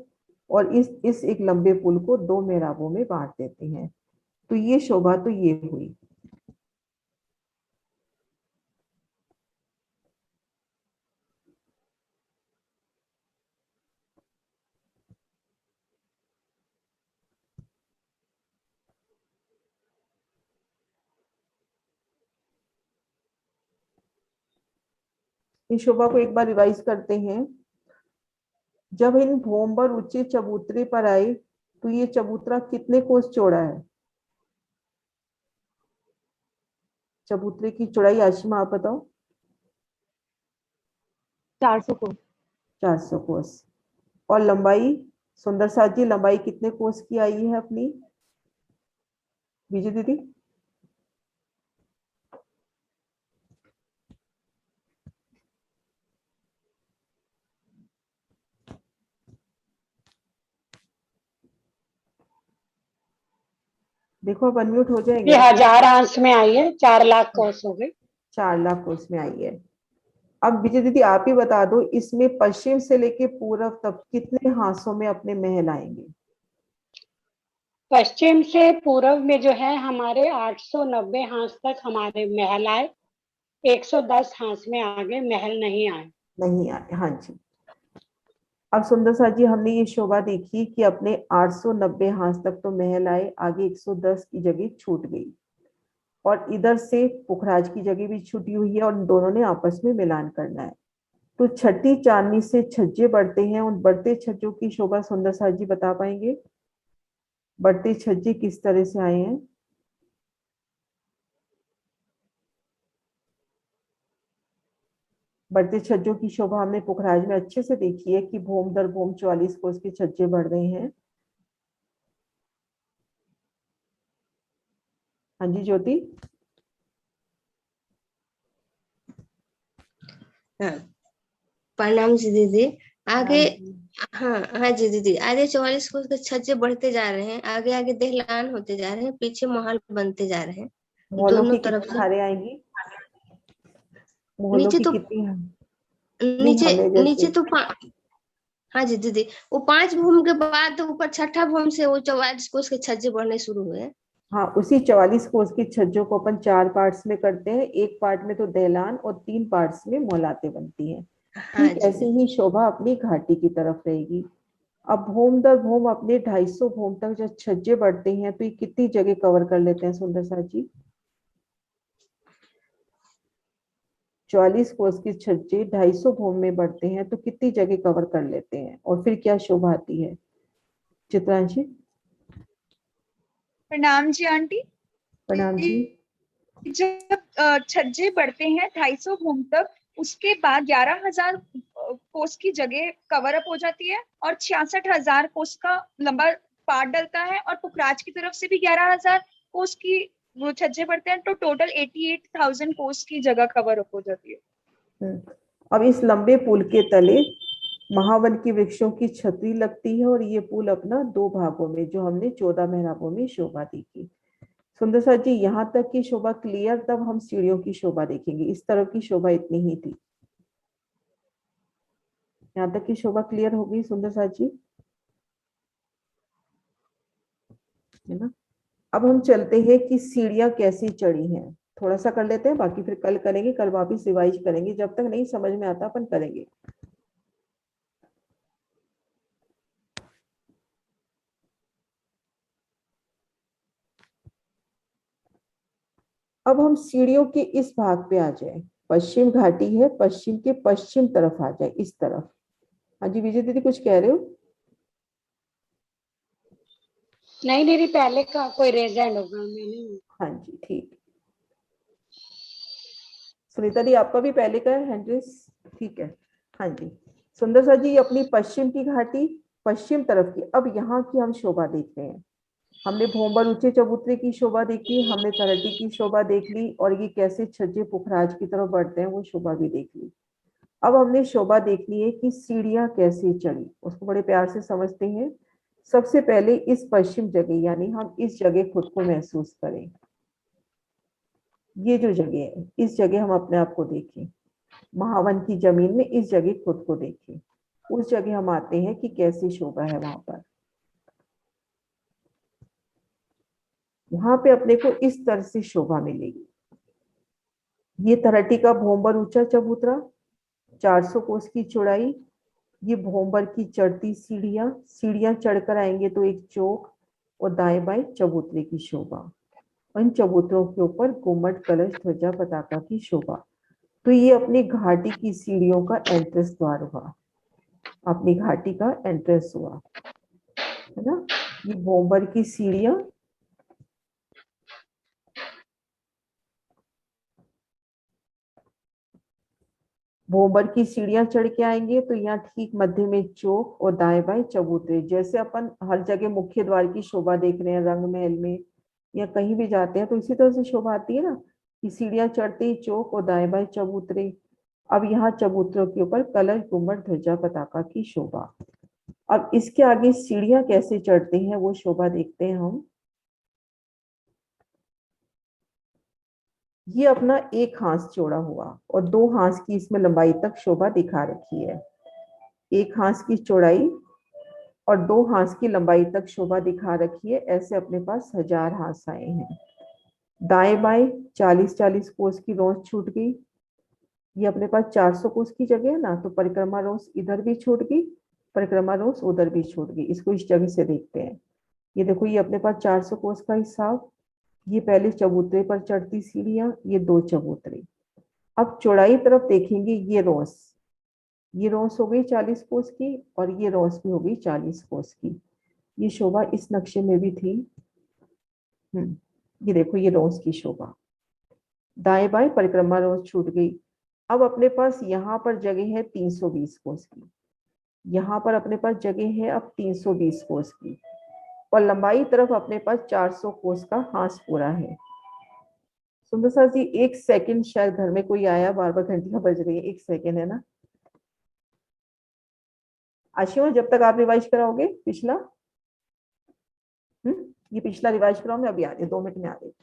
और इस एक लंबे पुल को 2 मेहराबों में बांट देते हैं। तो ये शोभा तो ये हुई। इस शोभा को एक बार रिवाइज करते हैं। जब इन भोंबर ऊंचे चबूतरे पर आए तो ये चबूतरा कितने कोस चौड़ा है? चबूतरे की चौड़ाई आशिमा आप बताओ। 400 कोस। 400 कोस। और लंबाई सुंदर साथ जी, लंबाई कितने कोस की आई है अपनी विजय दीदी? देखो अब अनम्यूट हो जाएंगे। ये 1000 अंश में आई है, 4 लाख कोस हो गई। 4 लाख कोस में आई है। अब विजय दीदी आप ही बता दो, इसमें पश्चिम से लेके पूर्व तक कितने हांसों में अपने महल आएंगे? पश्चिम से पूर्व में जो है हमारे 890 हांस तक हमारे महल आए, 110 हांस में आगे महल नहीं आए। नहीं आए, हाँ जी। अब सुंदर साथ जी हमने ये शोभा देखी कि अपने 890 हांस तक तो महल आए, आगे 110 की जगह छूट गई, और इधर से पुखराज की जगह भी छुटी हुई है और दोनों ने आपस में मिलान करना है। तो छठी चांदनी से छज्जे बढ़ते हैं। उन बढ़ते छज्जों की शोभा सुंदर साथ जी बता पाएंगे? बढ़ते छज्जे किस तरह से आए हैं? बढ़ते छज्जों की शोभा हमने पुखराज में अच्छे से देखी है कि भूम दर भूम 44 कोस के छज्जे बढ़ रहे हैं। हाँ जी ज्योति। प्रणाम जी दीदी। आगे हाँ हाँ जी दीदी, आगे 44 कोस के छज्जे बढ़ते जा रहे हैं, आगे आगे दहलान होते जा रहे हैं, पीछे महल बनते जा रहे हैं। मोहल्लों दोनों की तरफ कितनी से हारें आएंगी? मोहल्लों नीचे की तो कितनी नहीं नीचे हमें जैसे नीचे तो हाँ जी दीदी, वो 5 भूम के बाद ऊपर छठा भूम से वो 44 कोस के छज्जे बढ़ने शुरू हुए। हाँ, उसी 44 कोस के छज्जों को अपन 4 पार्ट्स में करते हैं। एक पार्ट में तो दहलान और 3 पार्ट्स में मोहलाते बनती हैं। हाँ ठीक जी ऐसे ही शोभा अपनी घाटी की तरफ रहेगी। अब भूम दर भूम अपने 250 भूम तक जब छज्जे बढ़ते हैं तो ये कितनी जगह कवर कर लेते हैं सुंदर साथ जी? 44 कोस के छज्जे 250 भूम में बढ़ते हैं तो कितनी जगह कवर कर लेते हैं, और फिर क्या शोभा आती है चित्रांशी? प्रणाम जी आंटी। प्रणाम जी। जब छज्जे बढ़ते हैं 250 भूम तक, उसके बाद 11,000 कोस की जगह कवर अप हो जाती है और 66,000 कोस का लंबा पार्ट डलता है, और पुखराज की तरफ से भी 11,000 कोस की वो छज्जे बढ़ते हैं, तो टोटल 88,000 कोस की जगह कवर अप हो जाती है। अब इस लंबे पुल के तले महावन की वृक्षों की छतरी लगती है और ये पुल अपना 2 भागों में, जो हमने 14 मेहराबों में शोभा देखी। सुंदर सर जी, यहाँ तक की शोभा क्लियर, तब हम सीढ़ियों की शोभा देखेंगे। इस तरफ की शोभा इतनी ही थी। यहाँ तक की शोभा क्लियर होगी सुंदर सर जी, है ना। अब हम चलते हैं कि सीढ़ियां कैसी चढ़ी हैं, थोड़ा सा कर लेते हैं, बाकी फिर कल करेंगे, कल वापिस रिवाइज करेंगे, जब तक नहीं समझ में आता अपन करेंगे। अब हम सीढ़ियों के इस भाग पे आ जाए, पश्चिम घाटी है, पश्चिम के पश्चिम तरफ आ जाए, इस तरफ। हाँ जी विजय दीदी कुछ कह रहे हो? नहीं दीदी, पहले का कोई रेजेंड होगा, मैंने। हाँ जी ठीक। सुनीता दी आपका भी पहले का है हैंड रेस, ठीक है। हाँ जी सुंदर सर जी, अपनी पश्चिम की घाटी, पश्चिम तरफ की। अब यहाँ की हम शोभा देख रहे हैं। हमने भोंबर ऊंचे चबूतरे की शोभा देखी, हमने तरहटी की शोभा देख ली, और ये कैसे छज्जे पुखराज की तरफ बढ़ते हैं वो शोभा भी देख ली। अब हमने शोभा देखनी है कि सीढ़ियां कैसे चढ़ी, उसको बड़े प्यार से समझते हैं। सबसे पहले इस पश्चिम जगह, यानी हम इस जगह खुद को महसूस करें। ये जो जगह है, इस जगह हम अपने आप को देखें, महावन की जमीन में इस जगह खुद को देखें। उस जगह हम आते हैं कि कैसी शोभा है वहां पर। वहां पे अपने को इस तरह से शोभा मिलेगी। ये तरहटी का भोंबर ऊंचा चबूतरा, 400 कोस की चौड़ाई। ये भोंबर की चढ़ती सीढ़ियां, सीढ़ियां चढ़कर आएंगे तो एक चौक, और दाएं बाएं चबूतरे की शोभा। इन चबूतरों के ऊपर गुम्मट, कलश, ध्वजा, पताका की शोभा। तो ये अपनी घाटी की सीढ़ियों का एंट्रेंस द्वार हुआ, अपनी घाटी का एंट्रेंस हुआ, है ना। ये भोंबर की सीढ़ियां, भोंबर की सीढ़ियां चढ़ के आएंगे तो यहाँ ठीक मध्य में चौक और दाएं बाएं चबूतरे। जैसे अपन हर जगह मुख्य द्वार की शोभा देख रहे हैं, रंग महल में या कहीं भी जाते हैं तो इसी तरह से शोभा आती है ना, कि सीढ़ियां चढ़ते ही चौक और दाएं बाएं चबूतरे। अब यहाँ चबूतरों के ऊपर कलश, गुम्मट, ध्वजा, पताका की शोभा। अब इसके आगे सीढ़ियां कैसे चढ़ते हैं वो शोभा देखते हैं हम। ये अपना एक हाथ चौड़ा हुआ और 2 हाथ की इसमें लंबाई तक शोभा दिखा रखी है। एक हाथ की चौड़ाई और 2 हाथ की लंबाई तक शोभा दिखा रखी है। ऐसे अपने पास 1000 हाथ आए हैं। दाएं बाएं 40-40 कोस की रोज छूट गई। ये अपने पास 400 कोस की जगह है ना, तो परिक्रमा रोज इधर भी छूट गई, परिक्रमा रोज उधर भी छूट गई। इसको इस जगह से देखते हैं। ये देखो, ये अपने पास 400 कोस का हिसाब। ये पहले चबूतरे पर चढ़ती सीढ़ियां, ये 2 चबूतरे। अब चौड़ाई तरफ देखेंगे, ये रोस हो गई 40 कोस की, और ये रोस भी हो गई 40 कोस की। ये शोभा इस नक्शे में भी थी। ये देखो, ये रोस की शोभा। दाएं बाएं परिक्रमा रोस छूट गई। अब अपने पास यहाँ पर जगह है 320 कोस की, यहाँ पर अपने पास जगह है अब 320 कोस की, और लंबाई तरफ अपने पास 400 कोस का हाथ पूरा है। सुंदर सर जी, 1 सेकंड, शायद घर में कोई आया, बार बार घंटियां बज रही है, 1 सेकंड, है ना। आशिमा, जब तक आप रिवाइज कराओगे पिछला, ये पिछला रिवाइज कराओ, मैं अभी आ रही हूँ, 2 मिनट में आ रही हूँ।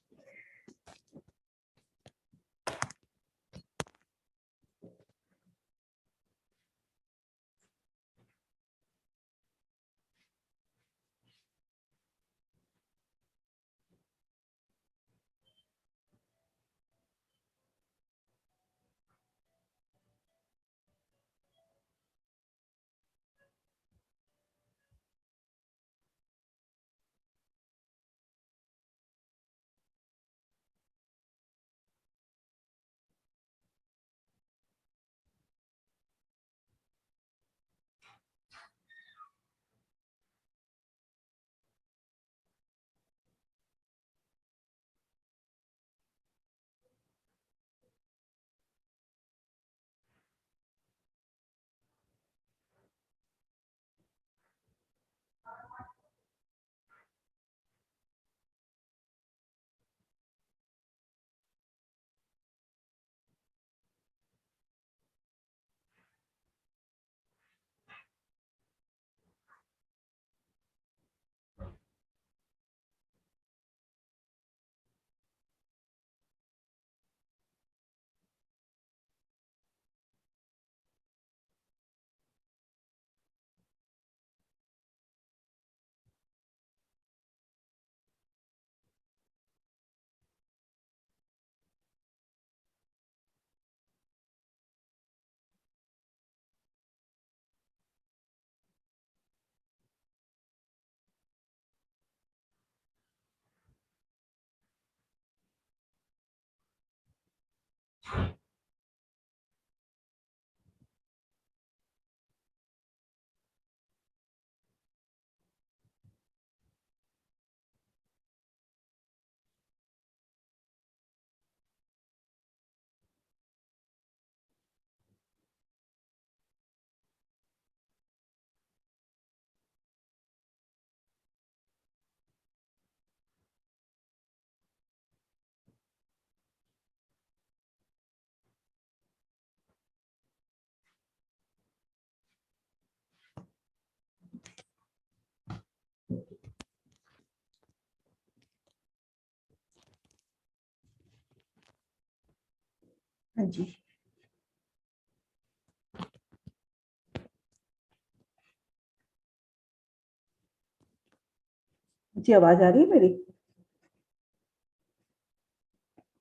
हाँ जी, जी आवाज आ रही है मेरी?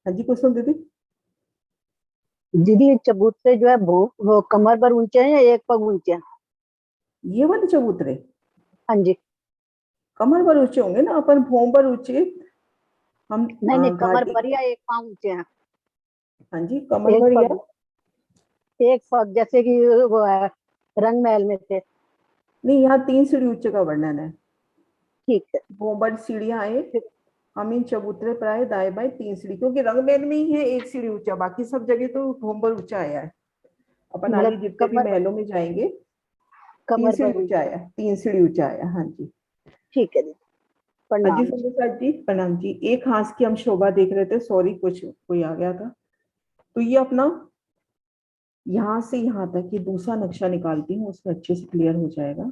हाँ जी कुसुम दीदी। दीदी, ये चबूतरे जो है वो कमर पर ऊंचे हैं या एक पग ऊंचे हैं? ये वाले चबूतरे हाँ जी। कमर पर ऊंचे होंगे ना, अपन भोम पर ऊंचे। हम नहीं, कमर घाटी, पर या एक पाँव ऊंचे हैं? हाँ जी कमर एक पर या पग, एक पग, जैसे कि वो है रंग महल में थे। नहीं, यहाँ 3 सीढ़ी ऊंचे का वर्णन है। ठीक है। भोम पर सीढ़ियां आए, हम इन चबूतरे पर आए दाएं बाएं 3 सीढ़ी, क्योंकि रंग महल में ही है 1 सीढ़ी ऊंचा, बाकी सब जगह तो भोम पर ऊंचा आया है। अपन आगे मतलब जितने भी महलों में जाएंगे 3 कमर सीढ़ी पर ऊंचा आया, 3 सीढ़ी ऊंचा आया। हाँ जी। ठीक है दीदी, हाँ जी प्रणाम। सुंदर जी, प्रणाम जी। एक हाथ की हम शोभा देख रहे थे, सॉरी कुछ कोई आ गया था। तो ये अपना यहाँ से यहाँ तक ये दूसरा नक्शा निकालती हूँ, उसमें अच्छे से क्लियर हो जाएगा।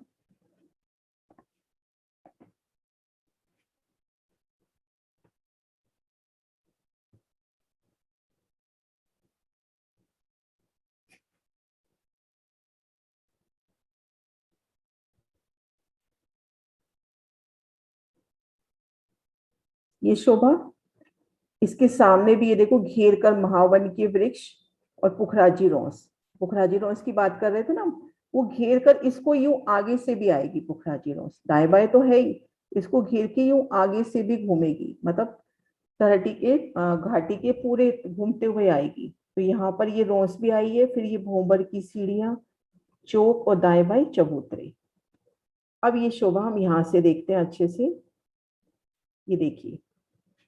ये शोभा, इसके सामने भी ये देखो घेर कर महावन के वृक्ष और पुखराजी रोंस। पुखराजी रोंस की बात कर रहे थे ना, वो घेर कर इसको यूं आगे से भी आएगी। पुखराजी रोंस दाएं बाएं तो है ही, इसको घेर के यूं आगे से भी घूमेगी, मतलब तलहटी के घाटी के पूरे घूमते हुए आएगी। तो यहाँ पर ये रोंस भी आई है, फिर ये भोंबर की सीढ़ियां, चौक और दाएं बाएं चबूतरे। अब ये शोभा हम यहाँ से देखते हैं अच्छे से। ये देखिए,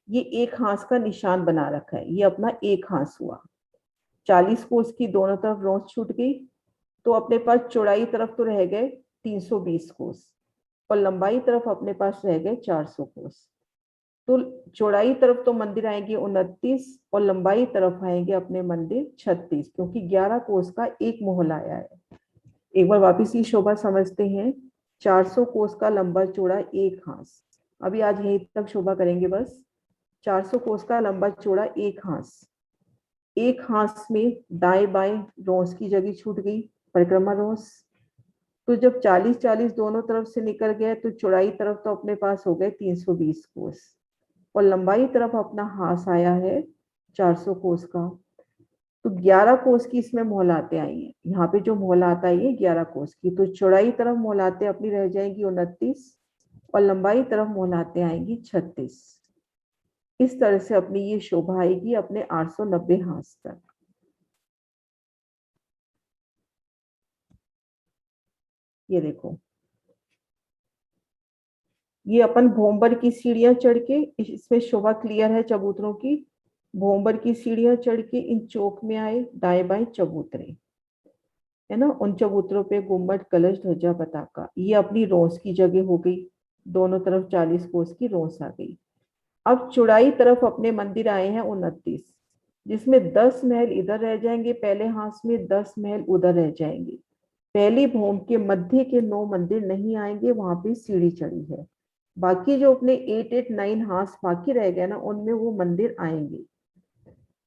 ये एक हाथ का निशान बना रखा है, ये अपना एक हाथ हुआ। 40 कोस की दोनों तरफ रोंस छूट गई, तो अपने पास चौड़ाई तरफ तो रह गए 320 कोस और लंबाई तरफ अपने पास रह गए 400 कोस। तो चौड़ाई तरफ तो मंदिर आएंगे 29 और लंबाई तरफ आएंगे अपने मंदिर 36, क्योंकि 11 कोस का एक मोहला आया है। एक बार वापिस ये शोभा समझते हैं। 400 कोस का लंबा चौड़ा एक हाथ, अभी आज यहीं तक शोभा करेंगे बस। 400 कोस का लंबा चौड़ा एक हाथ, एक हाथ में दाएं बाएं रोंस की जगह छूट गई, परिक्रमा रोंस। तो जब 40-40 दोनों तरफ से निकल गए, तो चौड़ाई तरफ तो अपने पास हो गए 320 कोस और लंबाई तरफ अपना हाथ आया है 400 कोस का। तो 11 कोस की इसमें मोहलाते आई हैं। यहाँ पे जो मोहलात आई है 11 कोस की, तो चौड़ाई तरफ मोहलाते अपनी रह जाएंगी 29 और लंबाई तरफ मोहलाते आएंगी 36। इस तरह से अपनी ये शोभा आएगी अपने 890 हाथ तक। ये देखो, ये अपन भोंबर की सीढ़ियां चढ़ के, इसमें शोभा क्लियर है चबूतरों की। भोंबर की सीढ़ियां चढ़ के इन चौक में आए, दाएं बाएं चबूतरे है ना, उन चबूतरों पे गुम्बद, कलश, ध्वजा, पताका। ये अपनी रोंस की जगह हो गई, दोनों तरफ 40 कोस की रोंस आ गई। अब चौड़ाई तरफ अपने मंदिर आए हैं 29, जिसमें 10 महल इधर रह जाएंगे पहले हाथ में, 10 महल उधर रह जाएंगे। पहली भूम के मध्य के 9 मंदिर नहीं आएंगे, वहां पे सीढ़ी चढ़ी है। बाकी जो अपने 8-8-9 हाथ बाकी रह गए ना, उनमें वो मंदिर आएंगे।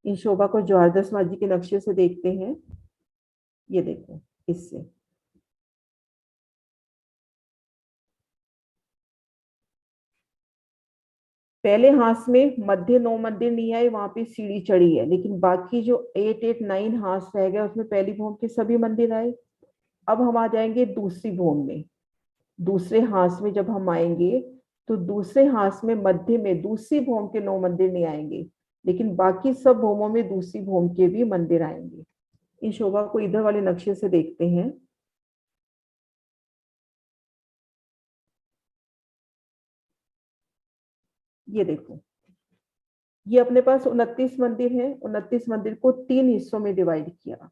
इन शोभा को ज्वारदसवाजी के नक्शे से देखते हैं। ये देखो, इससे पहले हाथ में मध्य 9 मंदिर नहीं आए, वहां पे सीढ़ी चढ़ी है, लेकिन बाकी जो 8-8-9 हाथ रह गए उसमें पहली भूम के सभी मंदिर आए। अब हम आ जाएंगे दूसरी भूम में। दूसरे हाथ में जब हम आएंगे, तो दूसरे हाथ में मध्य में दूसरी भूम के 9 मंदिर नहीं आएंगे, लेकिन बाकी सब भूमों में दूसरी भूम के भी मंदिर आएंगे। इन शोभा को इधर वाले नक्शे से देखते हैं। ये देखो, ये अपने पास 29 मंदिर है। 29 मंदिर को 3 हिस्सों में डिवाइड किया।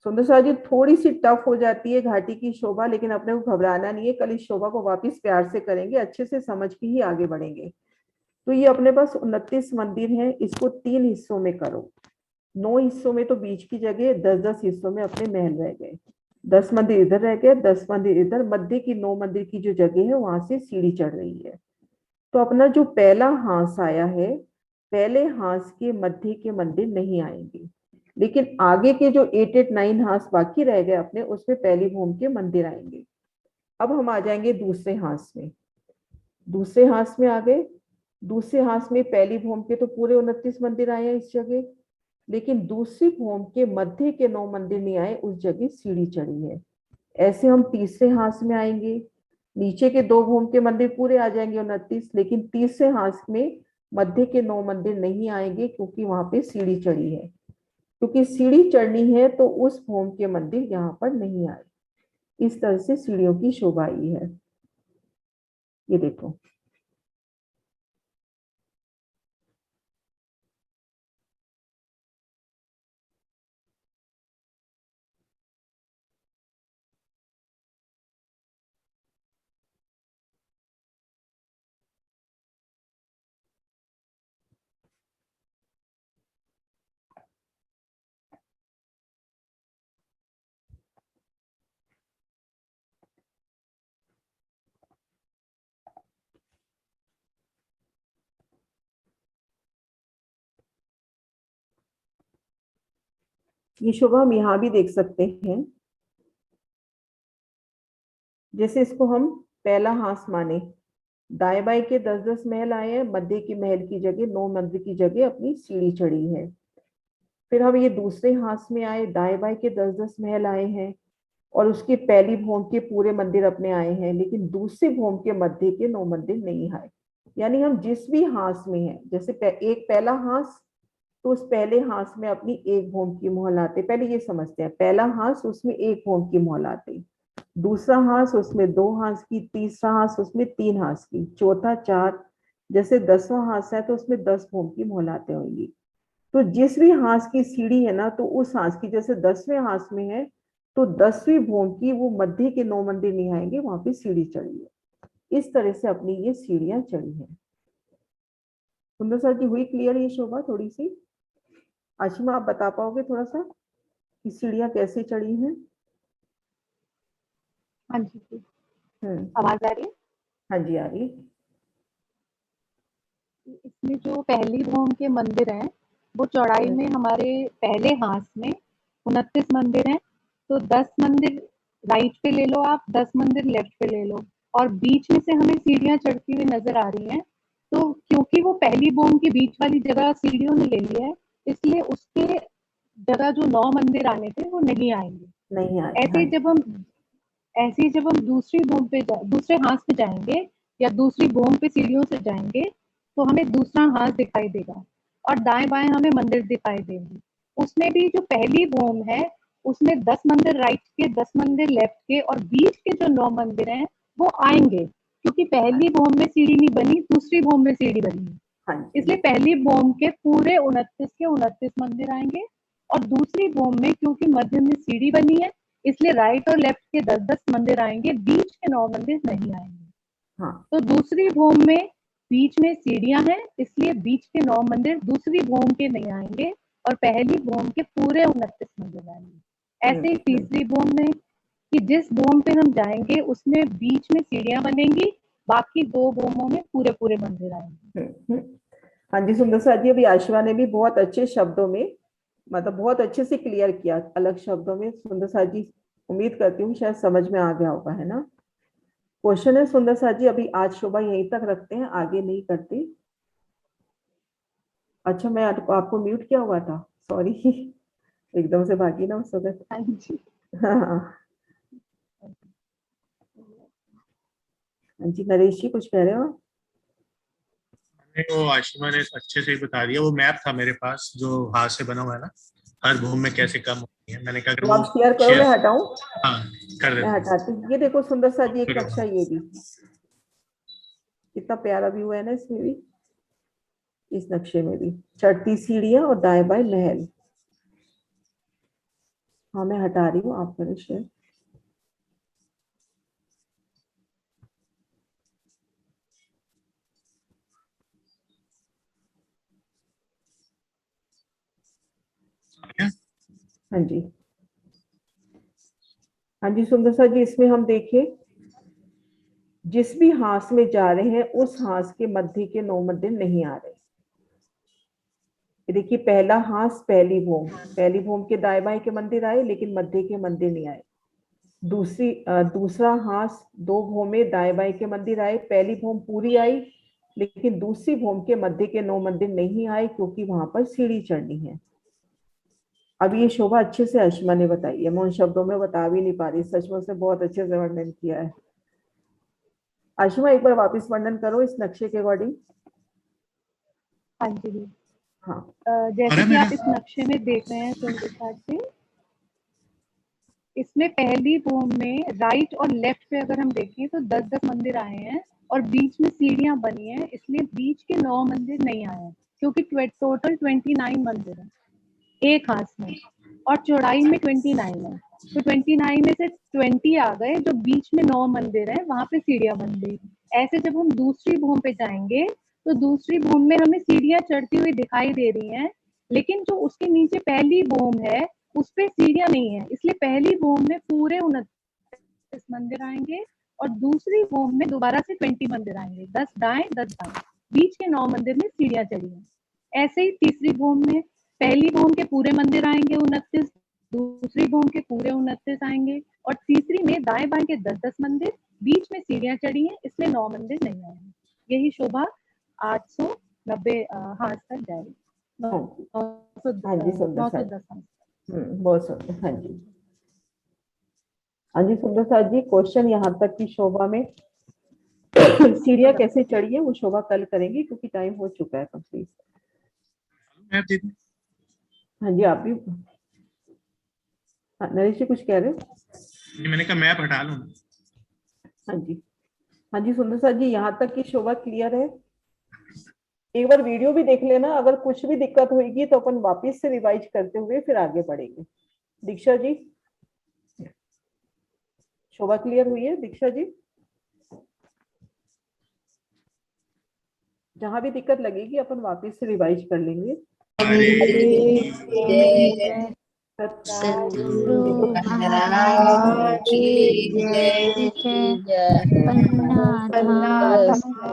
सुंदर साहब जी, थोड़ी सी टफ हो जाती है घाटी की शोभा, लेकिन अपने को घबराना नहीं है। कल इस शोभा को वापस प्यार से करेंगे, अच्छे से समझ के ही आगे बढ़ेंगे। तो ये अपने पास 29 मंदिर है, इसको 3 हिस्सों में करो। 9 हिस्सों में तो बीच की जगह 10-10 हिस्सों में अपने महल रह गए। 10 मंदिर इधर रह गए, 10 मंदिर इधर। मध्य की 9 मंदिर की जो जगह है, वहां से सीढ़ी चढ़ रही है। तो अपना जो पहला हांस आया है, पहले हांस के मध्य के मंदिर नहीं आएंगे, लेकिन आगे के जो 8 8 9 हांस बाकी रह गए अपने, उसमें पहली भूम के मंदिर आएंगे। अब हम आ जाएंगे दूसरे हांस में। दूसरे हांस में आ गए। दूसरे हांस में पहली भूम के तो पूरे 29 मंदिर आए हैं इस जगह, लेकिन दूसरी भूम के मध्य के 9 मंदिर नहीं आए, उस जगह सीढ़ी चढ़ी है। ऐसे हम तीसरे हांस में आएंगे। नीचे के 2 भूम के मंदिर पूरे आ जाएंगे 29, लेकिन तीसरे हांस में मध्य के 9 मंदिर नहीं आएंगे, क्योंकि वहां पे सीढ़ी चढ़ी है। क्योंकि सीढ़ी चढ़नी है तो उस भूम के मंदिर यहाँ पर नहीं आए। इस तरह से सीढ़ियों की शोभा आई है। ये देखो, ये शोभा हम यहाँ भी देख सकते हैं। जैसे इसको हम पहला हांस माने, दाएं बाएं के 10-10 महल आए हैं, मध्य की महल की जगह 9 मंदिर की जगह अपनी सीढ़ी चढ़ी है। फिर हम ये दूसरे हांस में आए, दाएं बाएं के 10-10 महल आए हैं और उसकी पहली भूम के पूरे मंदिर अपने आए हैं, लेकिन दूसरी भूम के मध्य के 9 मंदिर नहीं आए। यानी हम जिस भी हांस में हैं, जैसे एक पहला हांस, तो उस पहले हांस में अपनी एक भूम की मोहर लाते। पहले ये समझते हैं, पहला हांस उसमें एक भूम की मोहर लाते, दूसरा हांस उसमें 2 हांस की, तीसरा हांस उसमें 3 हांस की, चौथा 4, जैसे 10वां हांस है तो उसमें 10 भूम की मोहर लाते होंगी। तो जिस भी हांस की सीढ़ी है ना, तो उस हांस की, जैसे 10वें हांस में है तो 10वीं भूम की वो मध्य के 9 मंदिर नहीं आएंगे, वहां पे सीढ़ी चढ़ी है। इस तरह से अपनी ये सीढ़ियां चढ़ी है। सुंदर सर जी, हुई क्लियर ये शोभा थोड़ी सी? आशिमा, आप बता पाओगे थोड़ा सा कि सीढ़ियां कैसे चढ़ी हैं? हाँ जी जी। आवाज आ रही है? हाँ जी, आ रही। इसमें जो पहली भूम के मंदिर हैं, वो चौड़ाई में हमारे पहले हांस में 29 मंदिर हैं। तो 10 मंदिर राइट पे ले लो आप, 10 मंदिर लेफ्ट पे ले लो, और बीच में से हमें सीढ़ियां चढ़ती हुई नजर आ रही हैं। तो क्योंकि वो पहली भूम के बीच वाली जगह सीढ़ियों ने ले ली है, इसलिए उसके जगह जो 9 मंदिर आने थे वो नहीं आएंगे। नहीं आए। ऐसे ही जब हम दूसरी भूम पे दूसरे हांस पे जाएंगे या दूसरी भूम पे सीढ़ियों से जाएंगे, तो हमें दूसरा हांस दिखाई देगा और दाएं बाएं हमें मंदिर दिखाई देंगे। उसमें भी जो पहली भूम है, उसमें 10 मंदिर राइट के, 10 मंदिर लेफ्ट के, और बीच के जो 9 मंदिर हैं वो आएंगे, क्योंकि पहली भूम में सीढ़ी नहीं बनी, दूसरी भूम में सीढ़ी बनी है। इसलिए पहली भूम के पूरे 29 के 29 मंदिर आएंगे, और दूसरी भूम में क्योंकि मध्य में सीढ़ी बनी है, इसलिए राइट और लेफ्ट के 10-10 मंदिर आएंगे, बीच के 9 मंदिर नहीं आएंगे। तो दूसरी भूम में बीच में सीढ़ियां हैं, इसलिए बीच के 9 मंदिर दूसरी भूम के नहीं आएंगे और पहली भूम के पूरे 29 मंदिर आएंगे। ऐसे ही तीसरी भूम में, कि जिस भूम पे हम जाएंगे उसमें बीच में सीढ़ियां बनेंगी, बाकी 2 भूमों में पूरे पूरे मंदिर आएंगे। हाँ जी, सुंदर सर जी, अभी आशिमा ने भी बहुत अच्छे शब्दों में, मतलब बहुत अच्छे से क्लियर किया, अलग शब्दों में। सुंदर सर जी, उम्मीद करती हूँ शायद समझ में आ गया होगा, है ना? क्वेश्चन है सुंदर सर जी, अभी आज शोभा यहीं तक रखते हैं, आगे नहीं करते। अच्छा, मैं आपको म्यूट किया हुआ था, सॉरी। एकदम से भागी ना उस वक्त। हाँ जी, नरेश जी कुछ कह रहे हो? वो आशिमा ने अच्छे से ही बता दिया। वो मैप था मेरे पास जो हाथ से बना हुआ है ना, हर भूम में कैसे कम होती है। मैंने कहा तो आप शेयर करो, मैं हटाऊं? हाँ, कर देता मैं हटाती हूँ। ये देखो सुंदर सा जी, एक नक्शा, ये भी कितना प्यारा व्यू है ना इसमें भी। इस नक्शे में भी चढ़ती सीढ़ियां और दाएं बाएं महल। हाँ, मैं हटा रही हूँ, आप करें शेयर। हाँ जी, हाँ जी सुंदर सा जी, इसमें हम देखिए, जिस भी हांस में जा रहे हैं उस हांस के मध्य के 9 मंदिर नहीं आ रहे। ये देखिए पहला हांस पहली भूम के दाएं बाएं के मंदिर आए लेकिन मध्य के मंदिर नहीं आए। दूसरा हांस 2 भूमें दाएं बाएं के मंदिर आए, पहली भूम पूरी आई लेकिन दूसरी भूम के मध्य के 9 मंदिर नहीं आए क्योंकि वहां पर सीढ़ी चढ़नी है। अब ये शोभा अच्छे से अश्मा ने बताई है, मैं उन शब्दों में बता भी नहीं पा रही, सच में उसने बहुत अच्छे से वर्णन किया है। अश्मा एक बार वापस वर्णन करो इस नक्शे के अकॉर्डिंग। हाँ जी दीदी। हाँ जैसे कि आप इस नक्शे में देख रहे हैं सुंदर से, इसमें पहली भूम में राइट और लेफ्ट पे अगर हम देखें तो 10-10 मंदिर आए हैं और बीच में सीढ़ियां बनी हैं, इसलिए बीच के 9 मंदिर नहीं आए हैं क्योंकि टोटल 29 मंदिर है एक हाथ में और चौड़ाई में 29 है। तो 29 में से 20 आ गए, जो बीच में 9 मंदिर है वहां पे सीढ़ियां बन गई। ऐसे जब हम दूसरी भूम पे जाएंगे तो दूसरी भूम में हमें सीढ़ियां चढ़ती हुई दिखाई दे रही हैं, लेकिन जो उसके नीचे पहली भूम है उस पे सीढ़ियां नहीं है, इसलिए पहली भूम में पूरे 29 मंदिर आएंगे और दूसरी भूम में दोबारा से 20 मंदिर आएंगे, 10 दाएं 10 बाएं, बीच के 9 मंदिर में सीढ़ियां चढ़ी हैं। ऐसे ही तीसरी भूम में पहली भूम के पूरे मंदिर आएंगे 29, दूसरी भूम के पूरे 29 आएंगे और तीसरी में दाएं बाएं के 10-10 मंदिर, बीच में सीढ़ियां चढ़ी हैं इसलिए 9 मंदिर नहीं आएंगे। यही शोभा 890 हाथ तक जाएगी। हाँ जी सुंदर साथ, बहुत सुंदर। हाँ जी हाँ जी सुंदर साथ जी, क्वेश्चन यहाँ तक की शोभा में सीढ़ियां कैसे चढ़ी है वो शोभा कल करेंगे क्योंकि टाइम हो चुका है कंप्लीट। हाँ जी आप भी। हाँ, नरेश जी कुछ कह रहे हो? मैंने कहा मैप हटा लूं। हाँ जी सुंदर साथ जी, यहाँ तक की शोभा क्लियर है। एक बार वीडियो भी देख लेना, अगर कुछ भी दिक्कत होगी तो अपन वापस से रिवाइज करते हुए फिर आगे बढ़ेंगे। दीक्षा जी शोभा क्लियर हुई है? दीक्षा जी जहां भी दिक्कत लगेगी अपन वापस से रिवाइज कर लेंगे। सतगुरु महाराज की जय, पन्ना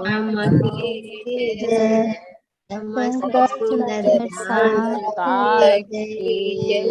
धाम की जय, सुंदर साथ की जय।